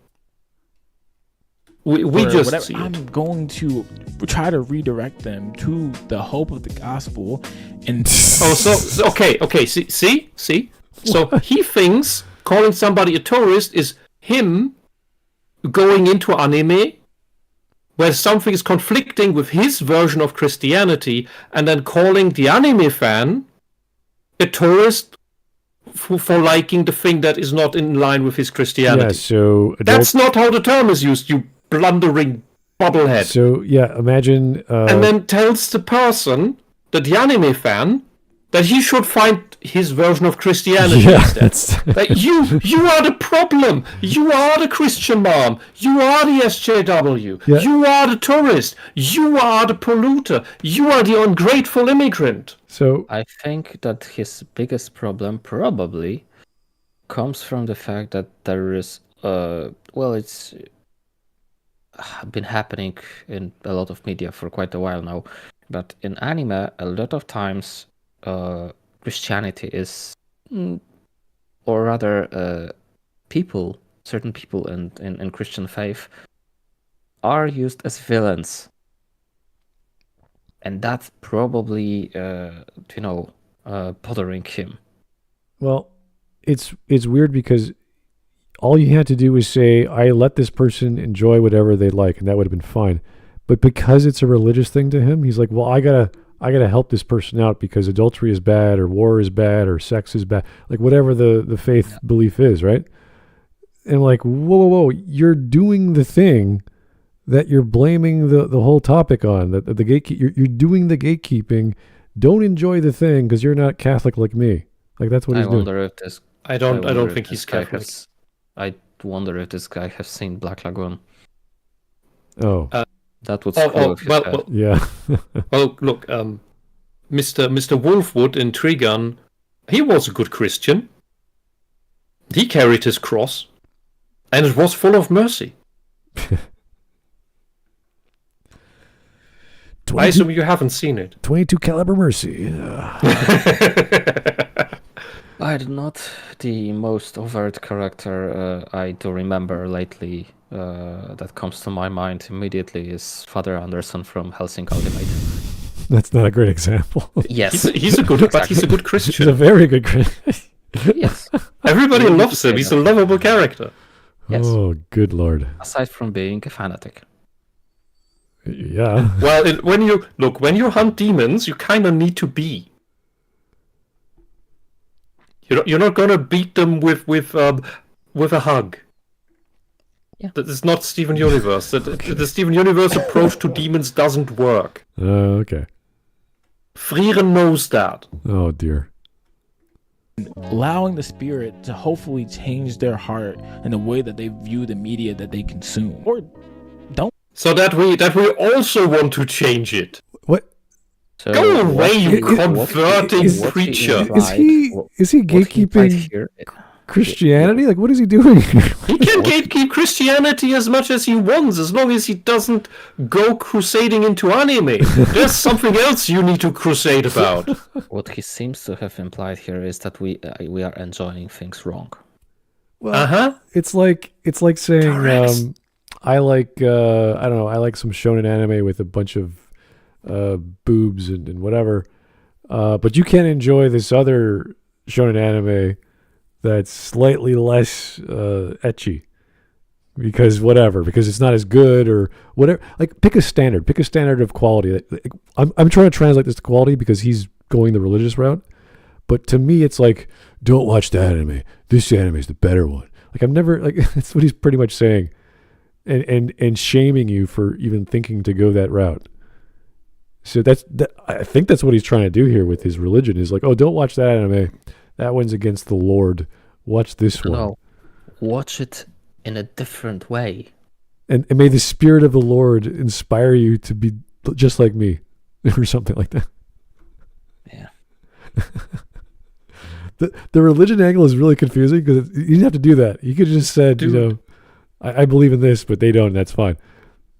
We just see it. I'm going to try to redirect them to the hope of the gospel. And okay. See. So he thinks calling somebody a tourist is him going into anime where something is conflicting with his version of Christianity, and then calling the anime fan a tourist for liking the thing that is not in line with his Christianity. Yeah, so that's not how the term is used, you blundering bubblehead. So yeah, imagine. And then tells the person, the anime fan, that he should find his version of Christianity instead. That you are the problem. You are the Christian mom. You are the SJW. Yeah. You are the tourist. You are the polluter. You are the ungrateful immigrant. So I think that his biggest problem probably comes from the fact that there is, it's been happening in a lot of media for quite a while now, but in anime, a lot of times Christianity is, or rather, certain people in Christian faith are used as villains, and that's probably bothering him. well, it's weird because all you had to do was say, I let this person enjoy whatever they like, and that would have been fine. But because it's a religious thing to him, he's like, well, I gotta help this person out because adultery is bad, or war is bad, or sex is bad, like whatever the faith belief is, right? And I'm like, whoa, you're doing the thing that you're blaming the whole topic on, that the you're doing the gatekeeping. Don't enjoy the thing because you're not Catholic like me. Like that's what he's doing. I don't think he's Catholic. I wonder if this guy has seen Black Lagoon. Oh. That would screw well, yeah. Well, look, Mr. Wolfwood in Trigun, he was a good Christian. He carried his cross, and it was full of mercy. I assume you haven't seen it. 22 caliber mercy. I'm not the most overt character I do remember lately that comes to my mind immediately is Father Anderson from Hellsing Ultimate. That's not a great example. Yes. He's a good, but he's a good Christian. He's a very good Christian. Yes. Everybody loves him. He's a lovable character. Yes. Oh, good lord. Aside from being a fanatic. Yeah. Well, when you hunt demons, you kind of need to be. You're not gonna beat them with a hug. Yeah. That is not Steven Universe. The Steven Universe approach to demons doesn't work. Okay. Frieren knows that. Oh dear. Allowing the spirit to hopefully change their heart and the way that they view the media that they consume, or don't. So that we also want to change it. What? So Go away, you converting preacher. Is he gatekeeping Christianity? Like, what is he doing? He can gatekeep Christianity as much as he wants, as long as he doesn't go crusading into anime. There's something else you need to crusade about. What he seems to have implied here is that we are enjoying things wrong. Well, it's like saying I like I don't know, I like some shonen anime with a bunch of boobs and whatever, but you can't enjoy this other shonen anime that's slightly less ecchi because it's not as good or whatever. Like pick a standard of quality. I'm trying to translate this to quality because he's going the religious route, but to me it's like, don't watch that anime, this anime is the better one. Like I'm never, like, that's what he's pretty much saying, and shaming you for even thinking to go that route. So I think that's what he's trying to do here with his religion, is like, oh, don't watch that anime, that one's against the Lord, watch this one. No, watch it in a different way. And may the spirit of the Lord inspire you to be just like me, or something like that. Yeah. The religion angle is really confusing because you didn't have to do that. You could have just said, I believe in this, but they don't, and that's fine.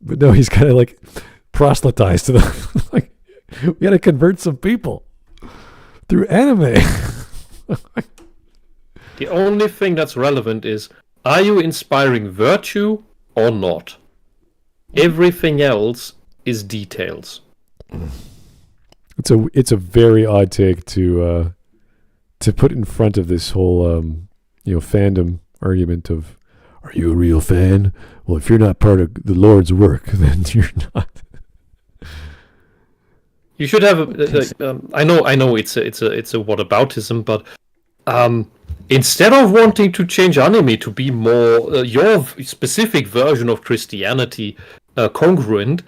But no, he's kind of like proselytized to them. Like, we got to convert some people through anime. The only thing that's relevant is, are you inspiring virtue or not? Everything else is details. It's a very odd take to put in front of this whole fandom argument of, are you a real fan? Well, if you're not part of the Lord's work, then you're not. You should have I know it's a whataboutism, but instead of wanting to change anime to be more your specific version of Christianity, congruent,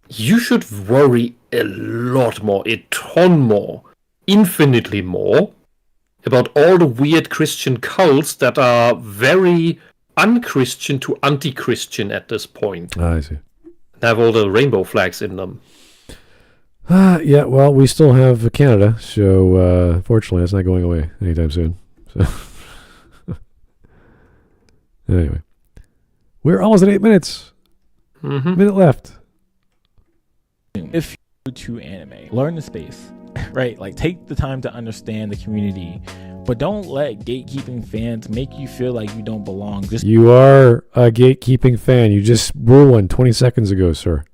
you should worry a lot more, a ton more, infinitely more about all the weird Christian cults that are very unchristian to anti-Christian at this point. I see. Have all the rainbow flags in them. Yeah, well, we still have Canada, so fortunately that's not going away anytime soon. So anyway, we're almost at 8 minutes. Minute left. If you go to anime, learn the space, right? Like, take the time to understand the community, but don't let gatekeeping fans make you feel like you don't belong. You are a gatekeeping fan. You just ruled one 20 seconds ago, sir.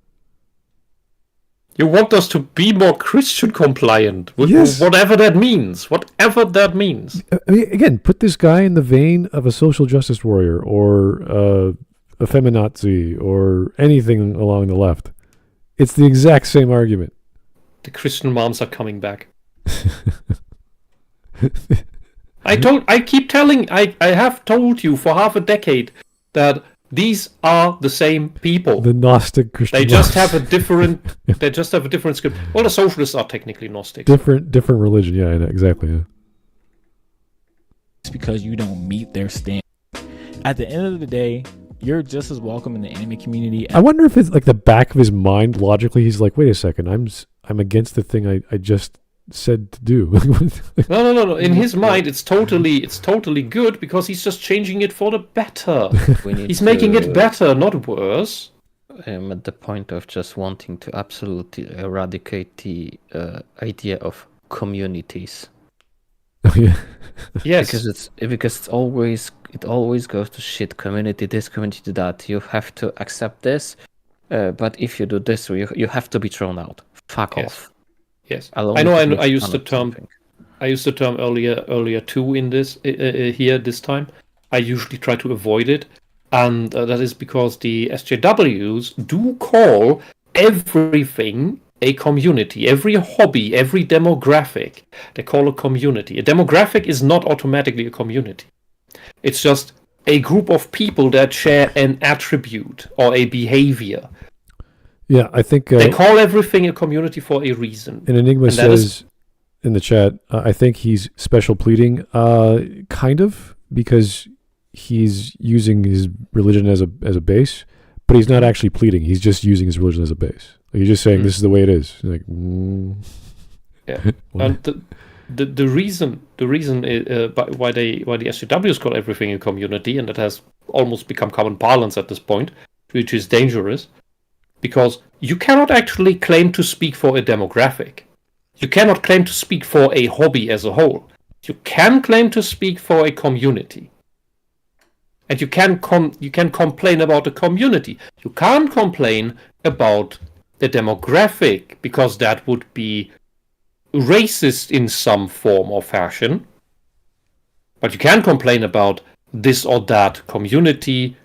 You want us to be more Christian compliant, Yes. Whatever that means. Whatever that means. I mean, again, put this guy in the vein of a social justice warrior or a feminazi or anything along the left. It's the exact same argument. The Christian moms are coming back. I have told you for half a decade that these are the same people. The Gnostic Christian. They just have a different. They just have a different script. Well, the socialists are technically Gnostics. Different religion. Yeah, I know, exactly. Yeah. It's because you don't meet their standards. At the end of the day, you're just as welcome in the anime community. I wonder if it's like the back of his mind, logically, he's like, wait a second, I'm against the thing I just said to do. No. In his mind, it's totally good because he's just changing it for the better. He's making it better, not worse. I'm at the point of just wanting to absolutely eradicate the idea of communities. Oh, yeah. Yes, because it always goes to shit. Community this, community that. You have to accept this, but if you do this, you have to be thrown out. Fuck off. Yes, I know. I used the term. I used the term earlier too in this here this time. I usually try to avoid it, and that is because the SJWs do call everything a community. Every hobby, every demographic, they call a community. A demographic is not automatically a community. It's just a group of people that share an attribute or a behavior. Yeah, I think they call everything a community for a reason. And Enigma says in the chat, I think he's special pleading, kind of, because he's using his religion as a base, but he's not actually pleading. He's just using his religion as a base. Like, he's just saying this is the way it is. He's like, yeah. And the reason why the SJWs call everything a community, and that has almost become common parlance at this point, which is dangerous. Because you cannot actually claim to speak for a demographic. You cannot claim to speak for a hobby as a whole. You can claim to speak for a community. And you can complain about the community. You can't complain about the demographic, because that would be racist in some form or fashion. But you can complain about this or that community,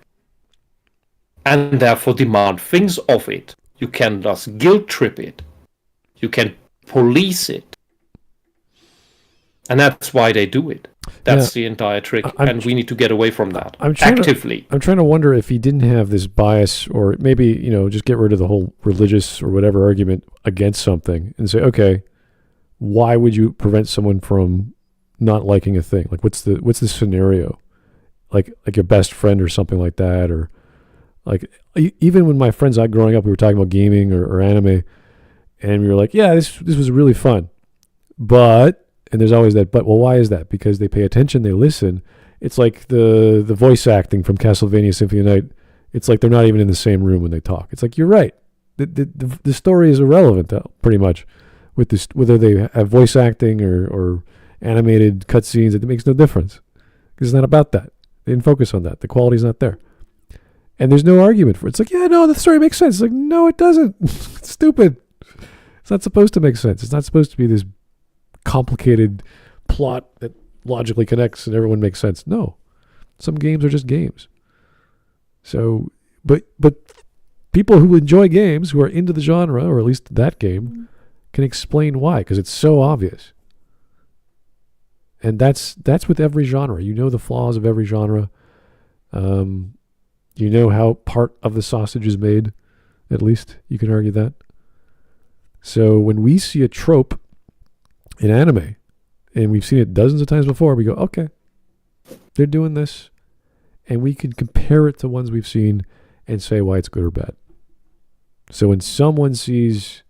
and therefore demand things of it. You can thus guilt trip it. You can police it. And that's why they do it. That's the entire trick. And we need to get away from that. I'm trying to wonder if he didn't have this bias, or maybe, just get rid of the whole religious or whatever argument against something and say, okay, why would you prevent someone from not liking a thing? Like, what's the scenario? Like your best friend or something like that, or like, even when my friends growing up, we were talking about gaming or anime, and we were like, yeah, this was really fun. But, and there's always that but, well, why is that? Because they pay attention, they listen. It's like the voice acting from Castlevania Symphony of the Night. It's like they're not even in the same room when they talk. It's like, you're right. The story is irrelevant, pretty much, with this, whether they have voice acting or animated cutscenes. It makes no difference. Because it's not about that. They didn't focus on that. The quality's not there. And there's no argument for it. It's like, yeah, no, the story makes sense. It's like, no, it doesn't. It's stupid. It's not supposed to make sense. It's not supposed to be this complicated plot that logically connects and everyone makes sense. No. Some games are just games. So, but people who enjoy games, who are into the genre, or at least that game, can explain why, because it's so obvious. And that's with every genre. You know the flaws of every genre. You know how part of the sausage is made. at least. You can argue that. So when we see a trope in anime, and we've seen it dozens of times before, we go, okay, they're doing this, and we can compare it to ones we've seen and say why it's good or bad. So when someone sees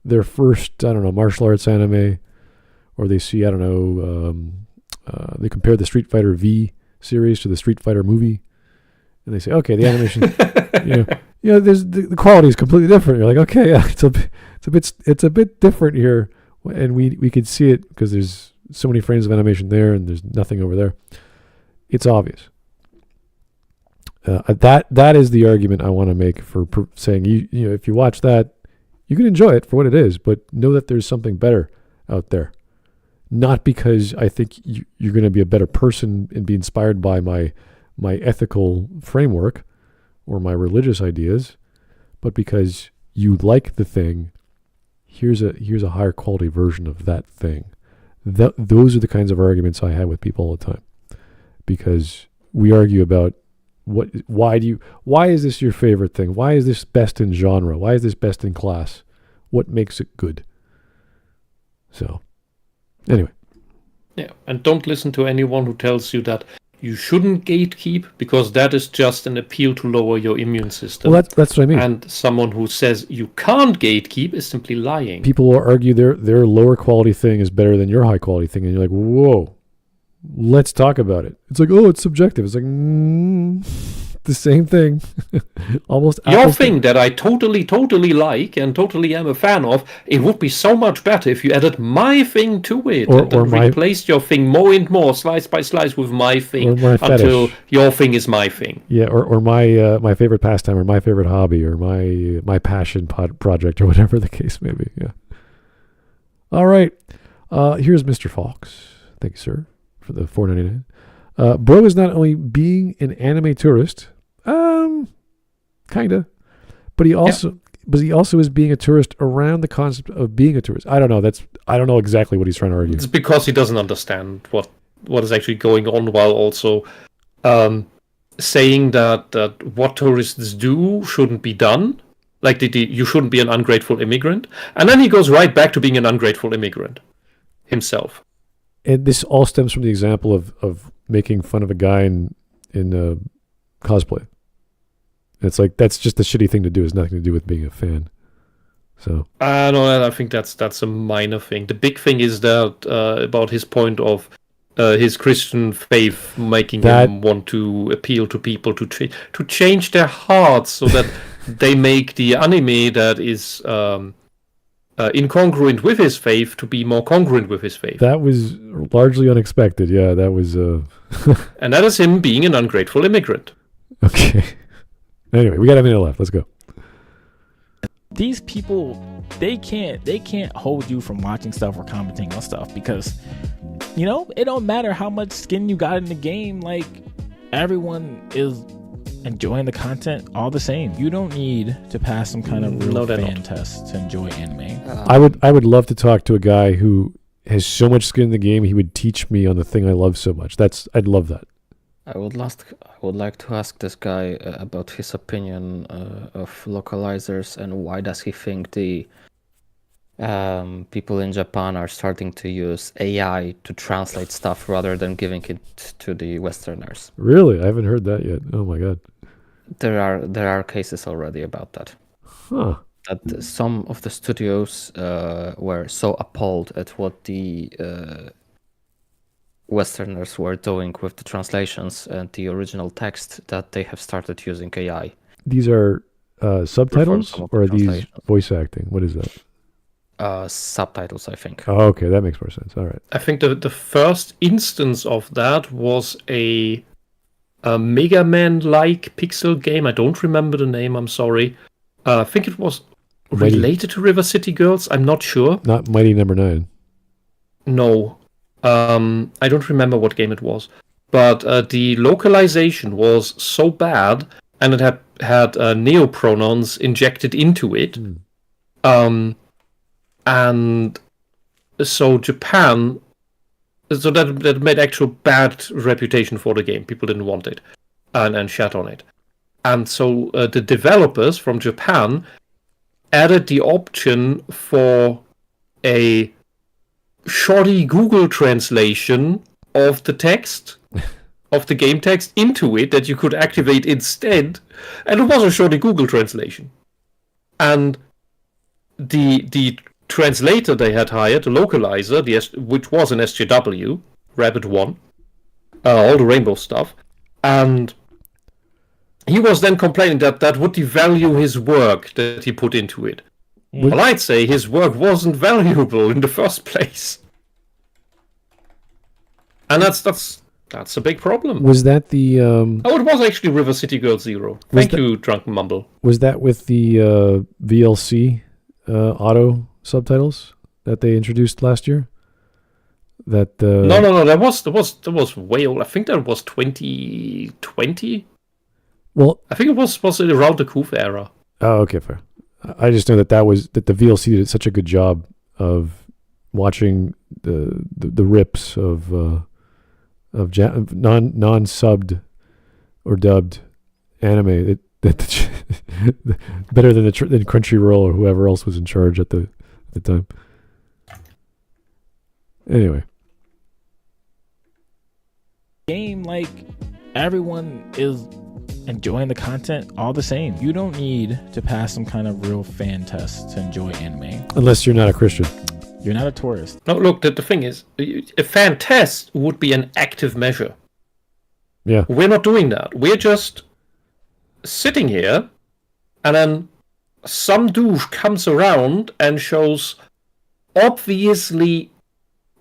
their first, martial arts anime, or they see, they compare the Street Fighter V series to the Street Fighter movie, and they say, okay, the animation, there's the quality is completely different. You're like, okay, yeah, it's a bit different here, and we could see it because there's so many frames of animation there, and there's nothing over there. It's obvious. That is the argument I want to make for saying if you watch that, you can enjoy it for what it is, but know that there's something better out there. Not because I think you're going to be a better person and be inspired by my ethical framework or my religious ideas, but because you like the thing. Here's a higher quality version of that thing. Those are the kinds of arguments I have with people all the time, because we argue about why is this your favorite thing? Why is this best in genre? Why is this best in class? What makes it good? So, anyway. Yeah, and don't listen to anyone who tells you that you shouldn't gatekeep, because that is just an appeal to lower your immune system. Well, that's what I mean. And someone who says you can't gatekeep is simply lying. People will argue their lower quality thing is better than your high quality thing, and you're like, whoa, let's talk about it. It's like, oh, it's subjective. It's like, the same thing. Almost your thing that I totally like and totally am a fan of, it would be so much better if you added my thing to it, and then replaced your thing more and more, slice by slice, with my thing, until your thing is my thing. Yeah, or my favorite pastime, or my favorite hobby, or my passion project, or whatever the case may be. Yeah. All right. Here's Mr. Fox. Thank you, sir, for the $4.99. Bro is not only being an anime tourist, kinda, but he also is being a tourist around the concept of being a tourist. I don't know exactly what he's trying to argue. It's because he doesn't understand what is actually going on, while also saying that what tourists do shouldn't be done. Like you shouldn't be an ungrateful immigrant, and then he goes right back to being an ungrateful immigrant himself. And this all stems from the example of making fun of a guy in cosplay. It's like, that's just a shitty thing to do. It's nothing to do with being a fan. So I think that's a minor thing. The big thing is that about his point of his Christian faith making him want to appeal to people to change their hearts so that they make the anime that is incongruent with his faith to be more congruent with his faith. That was largely unexpected. Yeah, that was... And that is him being an ungrateful immigrant. Okay. Anyway, we got a minute left. Let's go. These people, they can't hold you from watching stuff or commenting on stuff, because, it don't matter how much skin you got in the game. Like, everyone is enjoying the content all the same. You don't need to pass some kind of real fan test to enjoy anime. I would love to talk to a guy who has so much skin in the game, he would teach me on the thing I love so much. I'd love that. I would like to ask this guy about his opinion of localizers, and why does he think the people in Japan are starting to use AI to translate stuff rather than giving it to the Westerners. Really? I haven't heard that yet. Oh my god. There are cases already about that. Huh. That some of the studios were so appalled at what the Westerners were doing with the translations and the original text that they have started using AI. These are subtitles, or are these voice acting? What is that? Subtitles, I think. Oh, okay, that makes more sense. All right. I think the first instance of that was a Mega Man-like pixel game. I don't remember the name, I'm sorry. I think it was related to River City Girls. I'm not sure. Not Mighty Number 9. No. I don't remember what game it was. But the localization was so bad, and it had neopronouns injected into it. And so Japan, so that made actual bad reputation for the game. People didn't want it and shat on it. And so the developers from Japan added the option for a shoddy Google translation of the text, of the game text, into it that you could activate instead. And it was a shoddy Google translation. And the translator they had hired, the localizer, which was an SJW, Rabbit 1, all the rainbow stuff, and he was then complaining that would devalue his work that he put into it. Well, I'd say his work wasn't valuable in the first place. And that's a big problem. Was that the... Oh, it was actually River City Girl Zero. Thank you, Drunken Mumble. Was that with the VLC auto subtitles that they introduced last year? That No. That was way old. I think that was 2020. Well, I think it was around the Koof era. Oh, okay, fair. I just know that the VLC did such a good job of watching the rips of non-subbed or dubbed anime that better than Crunchyroll or whoever else was in charge at the time. Anyway, game, like, everyone is enjoying the content all the same. You don't need to pass some kind of real fan test to enjoy anime. Unless you're not a Christian. You're not a tourist. No, look, the thing is, a fan test would be an active measure. Yeah. We're not doing that. We're just sitting here, and then some douche comes around and shows obviously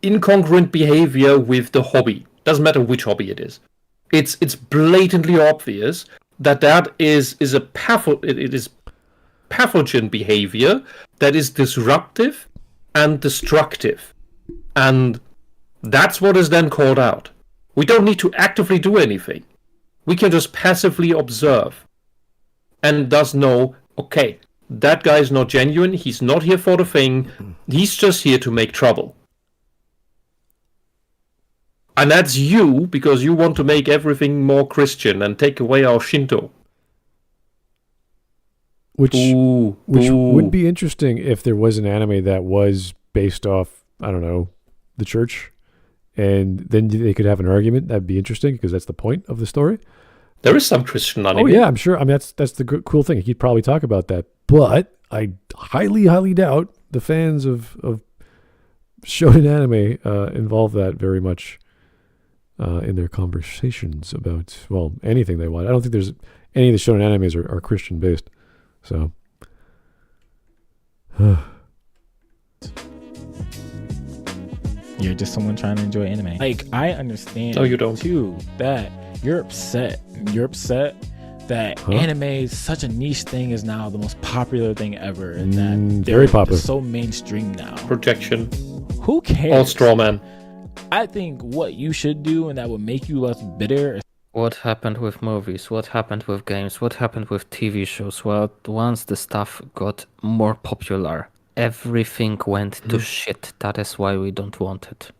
incongruent behavior with the hobby. Doesn't matter which hobby it is. It's blatantly obvious that is pathogen behavior that is disruptive and destructive. And that's what is then called out. We don't need to actively do anything. We can just passively observe and thus know, okay, that guy is not genuine, he's not here for the thing, he's just here to make trouble. And that's you, because you want to make everything more Christian and take away our Shinto. Which would be interesting if there was an anime that was based off, I don't know, the church, and then they could have an argument. That'd be interesting, because that's the point of the story. There is some Christian anime. Oh yeah, I'm sure. I mean, that's the cool thing. He'd probably talk about that, but I highly doubt the fans of shonen anime involve that very much in their conversations about, well, anything they want. I don't think there's any of the shonen animes are Christian based. So you're just someone trying to enjoy anime. Like, I understand. No, you don't. Too, that you're upset. You're upset that anime is such a niche thing, is now the most popular thing ever, and that very popular. They're so mainstream now. Projection. Who cares? All straw man. I think what you should do, and that would make you less bitter. What happened with movies? What happened with games? What happened with TV shows? Well, once the stuff got more popular, everything went to shit. That is why we don't want it.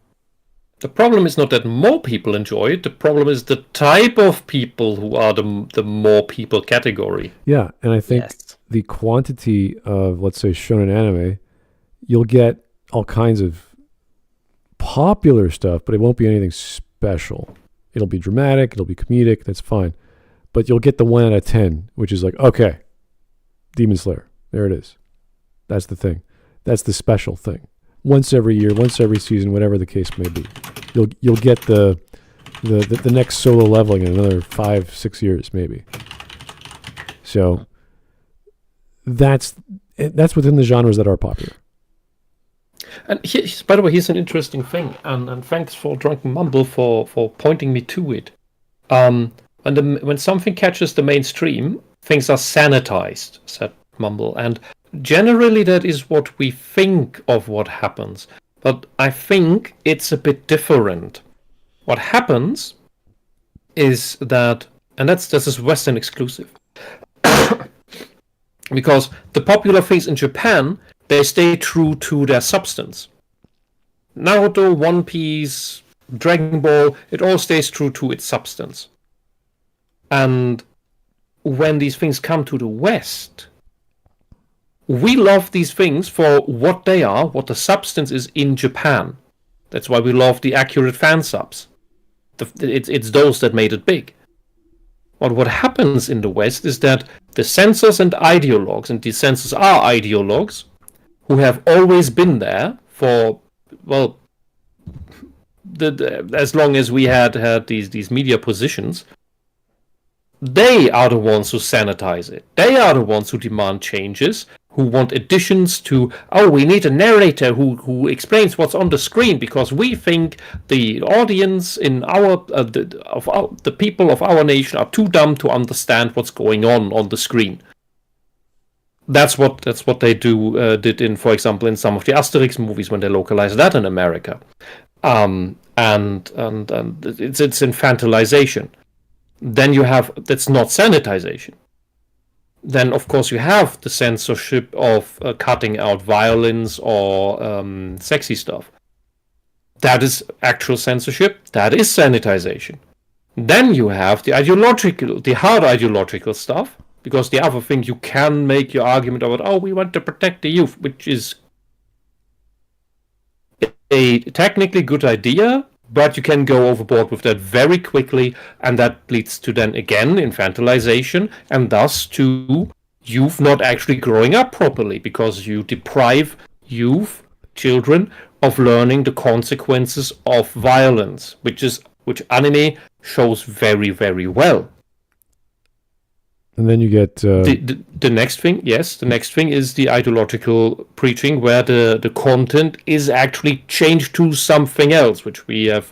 The problem is not that more people enjoy it. The problem is the type of people who are the more people category. Yeah, and I think the quantity of, let's say, shonen anime, you'll get all kinds of popular stuff, but it won't be anything special. It'll be dramatic, it'll be comedic, that's fine. But you'll get the 1 out of 10, which is like, okay, Demon Slayer, there it is. That's the thing. That's the special thing. Once every year, once every season, whatever the case may be. You'll get the next Solo Leveling in another 5-6 years, maybe. So that's within the genres that are popular. And by the way, here's an interesting thing, and thanks for Drunken Mumble for pointing me to it. When something catches the mainstream, things are sanitized, said Mumble, and generally that is what we think of what happens. But I think it's a bit different. What happens is that, and this is Western exclusive, because the popular things in Japan, they stay true to their substance. Naruto, One Piece, Dragon Ball, it all stays true to its substance. And when these things come to the West, we love these things for what they are, what the substance is in Japan. That's why we love the accurate fan subs. It's those that made it big. But what happens in the West is that the censors and ideologues, and these censors are ideologues, who have always been there for, well, as long as we had these media positions, they are the ones who sanitize it. They are the ones who demand changes, who want additions to, we need a narrator who explains what's on the screen because we think the audience in the people of our nation are too dumb to understand what's going on the screen. That's what they did in, for example, in some of the Asterix movies when they localized that in America. And it's infantilization. Then you have, that's not sanitization. Then, of course, you have the censorship of cutting out violence or sexy stuff. That is actual censorship. That is sanitization. Then you have the hard ideological stuff, because the other thing you can make your argument about, we want to protect the youth, which is a technically good idea, but you can go overboard with that very quickly, and that leads to then again infantilization, and thus to youth not actually growing up properly, because you deprive children of learning the consequences of violence, which anime shows very, very well. And then you get the next thing. Yes, the next thing is the ideological preaching, where the content is actually changed to something else, which we have.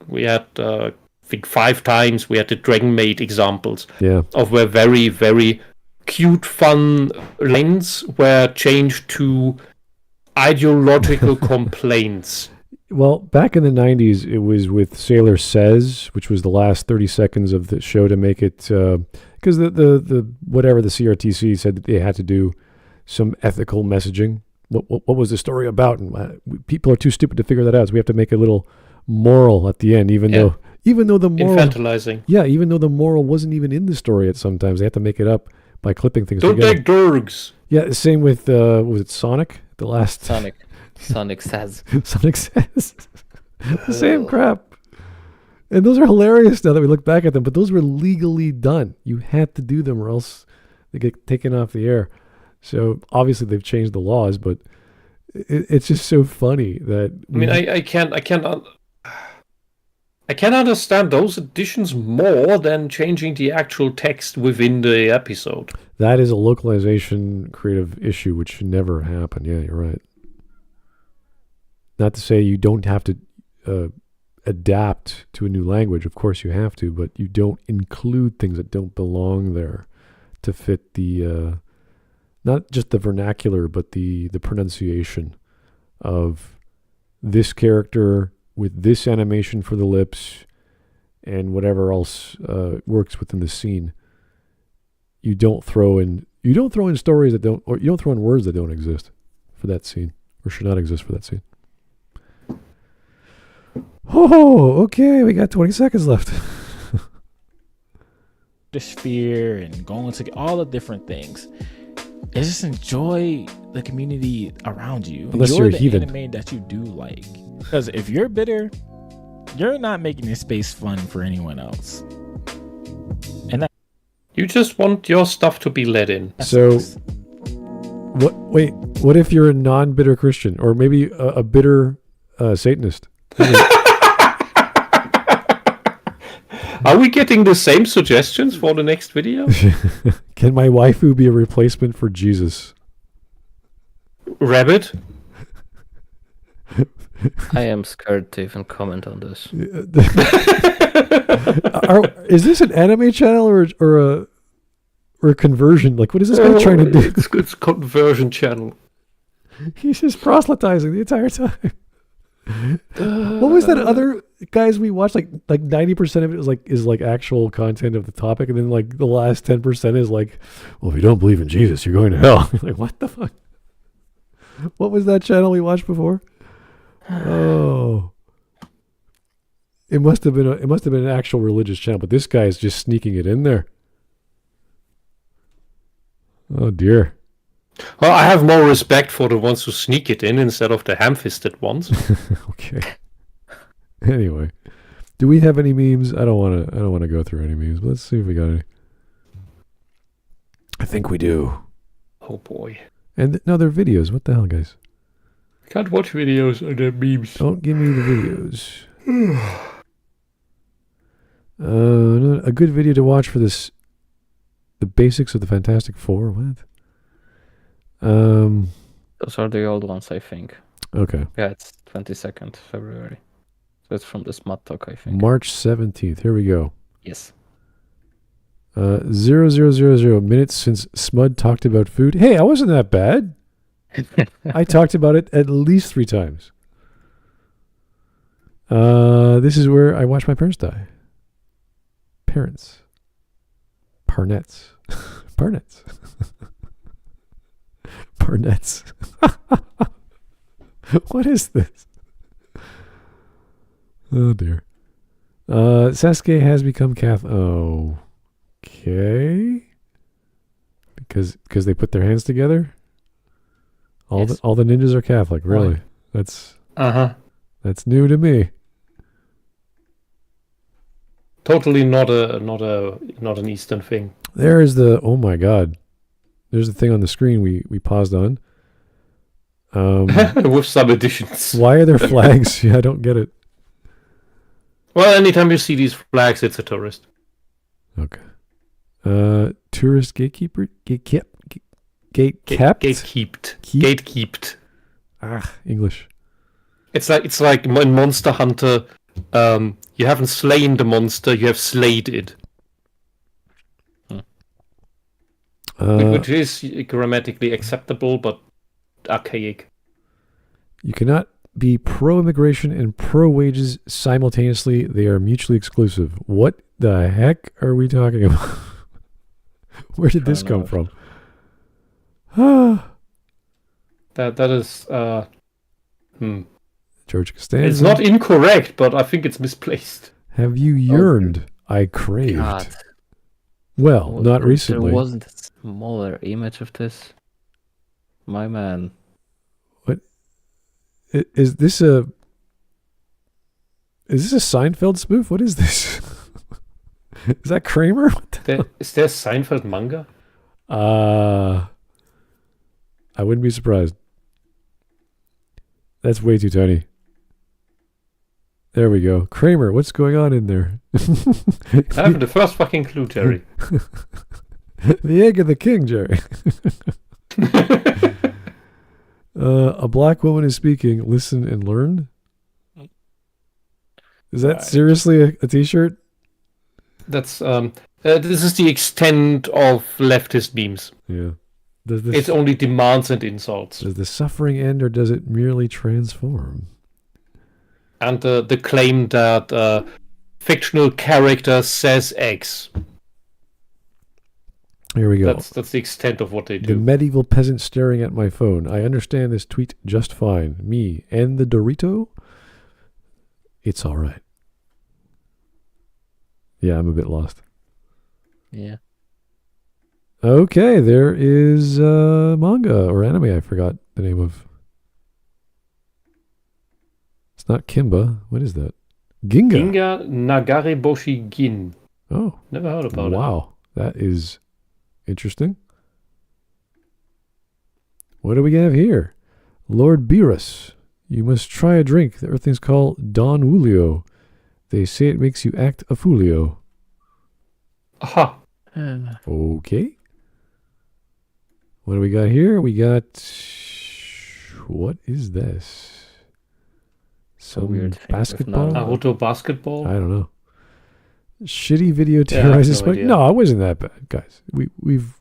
We had I think 5 times. We had the Dragon Maid examples of where very, very cute, fun lines were changed to ideological complaints. Well, back in the 90s, it was with Sailor Says, which was the last 30 seconds of the show to make it, because the whatever the CRTC said that they had to do some ethical messaging. What was the story about? And people are too stupid to figure that out. So we have to make a little moral at the end, even though the moral, infantilizing. Yeah, even though the moral wasn't even in the story. Sometimes they have to make it up by clipping things together. Don't take drugs. Yeah, same with was it Sonic? The last Sonic Says. Sonic Says. The same crap. And those are hilarious now that we look back at them, but those were legally done. You had to do them or else they get taken off the air. So obviously they've changed the laws, but it's just so funny that... I mean, I can understand those additions more than changing the actual text within the episode. That is a localization creative issue, which should never happen. Yeah, you're right. Not to say you don't have to adapt to a new language. Of course you have to, but you don't include things that don't belong there to fit the, not just the vernacular, but the pronunciation of this character with this animation for the lips and whatever else works within the scene. You don't throw in stories that don't, or you don't throw in words that don't exist for that scene or should not exist for that scene. Oh, okay, we got 20 seconds left. The sphere and going to all the different things. And just enjoy the community around you. Unless enjoy you're a the heathen. Anime that you do like. Because if you're bitter, you're not making this space fun for anyone else. And that You just want your stuff to be let in. So, what if you're a non-bitter Christian, or maybe a bitter Satanist? Are we getting the same suggestions for the next video? Can my waifu be a replacement for Jesus? Rabbit? I am scared to even comment on this. Is this an anime channel or a conversion? Like, what is this guy trying to do? It's conversion channel. He's just proselytizing the entire time. What was that other guys we watched? Like 90% of it is like actual content of the topic, and then like the last 10% is like, well, if you don't believe in Jesus, you're going to hell. Like, what the fuck? What was that channel we watched before? Oh, it must have been an actual religious channel, but this guy is just sneaking it in there. Oh dear. Well, I have more respect for the ones who sneak it in instead of the ham-fisted ones. Okay. Anyway, do we have any memes? I don't want to go through any memes. But let's see if we got any. I think we do. Oh boy. And no, they're videos. What the hell, guys? Can't watch videos or the memes. Don't give me the videos. A good video to watch for this. The basics of the Fantastic Four. What? Those are the old ones, I think. Okay. Yeah, it's 22nd February. So it's from the Smut Talk, I think. March 17th. Here we go. Yes. 0000 minutes since Smud talked about food. Hey, I wasn't that bad. I talked about it at least 3 times. This is where I watched my parents die. Parents. Parnets. Parnets. Parnets. What is this? Oh dear. Sasuke has become Catholic. Oh. Okay. Because they put their hands together? All the ninjas are Catholic, really. That's new to me. Totally not an Eastern thing. There is the oh my god. There's the thing on the screen we paused on. With some additions. Why are there flags? Yeah, I don't get it. Well, anytime you see these flags, it's a tourist. Okay. Tourist gatekeeper? Gatekept? Gatekeeped. English. It's like in Monster Hunter, you haven't slain the monster, you have slayed it. Which is grammatically acceptable, but archaic. You cannot be pro-immigration and pro-wages simultaneously. They are mutually exclusive. What the heck are we talking about? Where did this come from? That is George Costanza. It's not incorrect, but I think it's misplaced. Have you yearned? I craved. God. Well, not recently. There wasn't a smaller image of this. My man. What? Is this a Seinfeld spoof? What is this? Is that Kramer? Is there Seinfeld manga? I wouldn't be surprised. That's way too tiny. There we go. Kramer, what's going on in there? I have the first fucking clue, Jerry. The egg of the king, Jerry. A black woman is speaking. Listen and learn. Is that seriously a t-shirt? That's this is the extent of leftist memes. Yeah. It only demands and insults. Does the suffering end or does it merely transform? And the claim that fictional character says X. Here we go. That's the extent of what they do. The medieval peasant staring at my phone. I understand this tweet just fine. Me and the Dorito? It's all right. Yeah, I'm a bit lost. Yeah. Okay, there is manga or anime. I forgot the name of. It's not Kimba. What is that? Ginga. Ginga Nagareboshi Gin. Oh. Never heard about it. Wow. That is interesting. What do we have here? Lord Beerus. You must try a drink. The earthlings call Don Julio. They say it makes you act a foolio. Aha. Okay. What do we got here? We got... What is this? Some weird thing with basketball? Naruto basketball? I don't know. Shitty video terrorizes Spike. No, it wasn't that bad, guys. We've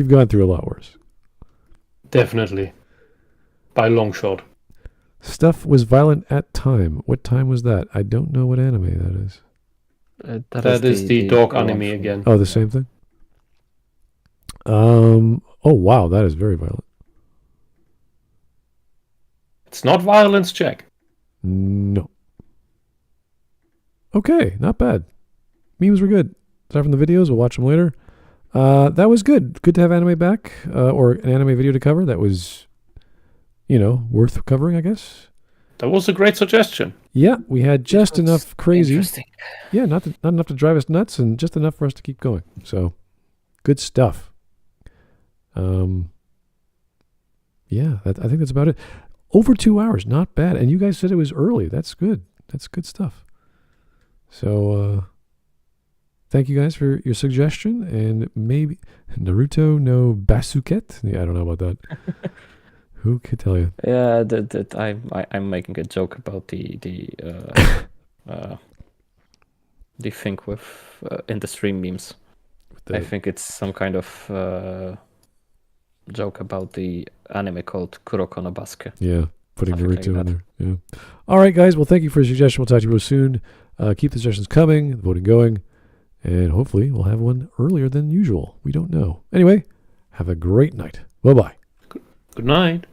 gone through a lot worse. Definitely. By a long shot. Stuff was violent at time. What time was that? I don't know what anime that is. That is the dog anime again. Oh, the same thing? Oh, wow. That is very violent. It's not violence, check. No. Okay, not bad. Memes were good. Aside from the videos, we'll watch them later. That was good. Good to have anime back, or an anime video to cover. That was, worth covering, I guess. That was a great suggestion. Yeah, we had just enough crazy. Interesting. Yeah, not enough to drive us nuts, and just enough for us to keep going. So, good stuff. Yeah, I think that's about it. Over 2 hours, not bad. And you guys said it was early. That's good. That's good stuff. So, thank you guys for your suggestion. And maybe Naruto no Basuket. Yeah, I don't know about that. Who could tell you? Yeah, I'm making a joke about the thing with in the stream memes. I think it's some kind of joke about the anime called Kuroko no Basuke. Yeah, putting Something Naruto like in there. Yeah. All right, guys. Well, thank you for your suggestion. We'll talk to you real soon. Keep the suggestions coming, the voting going, and hopefully we'll have one earlier than usual. We don't know. Anyway, have a great night. Bye-bye. Good night.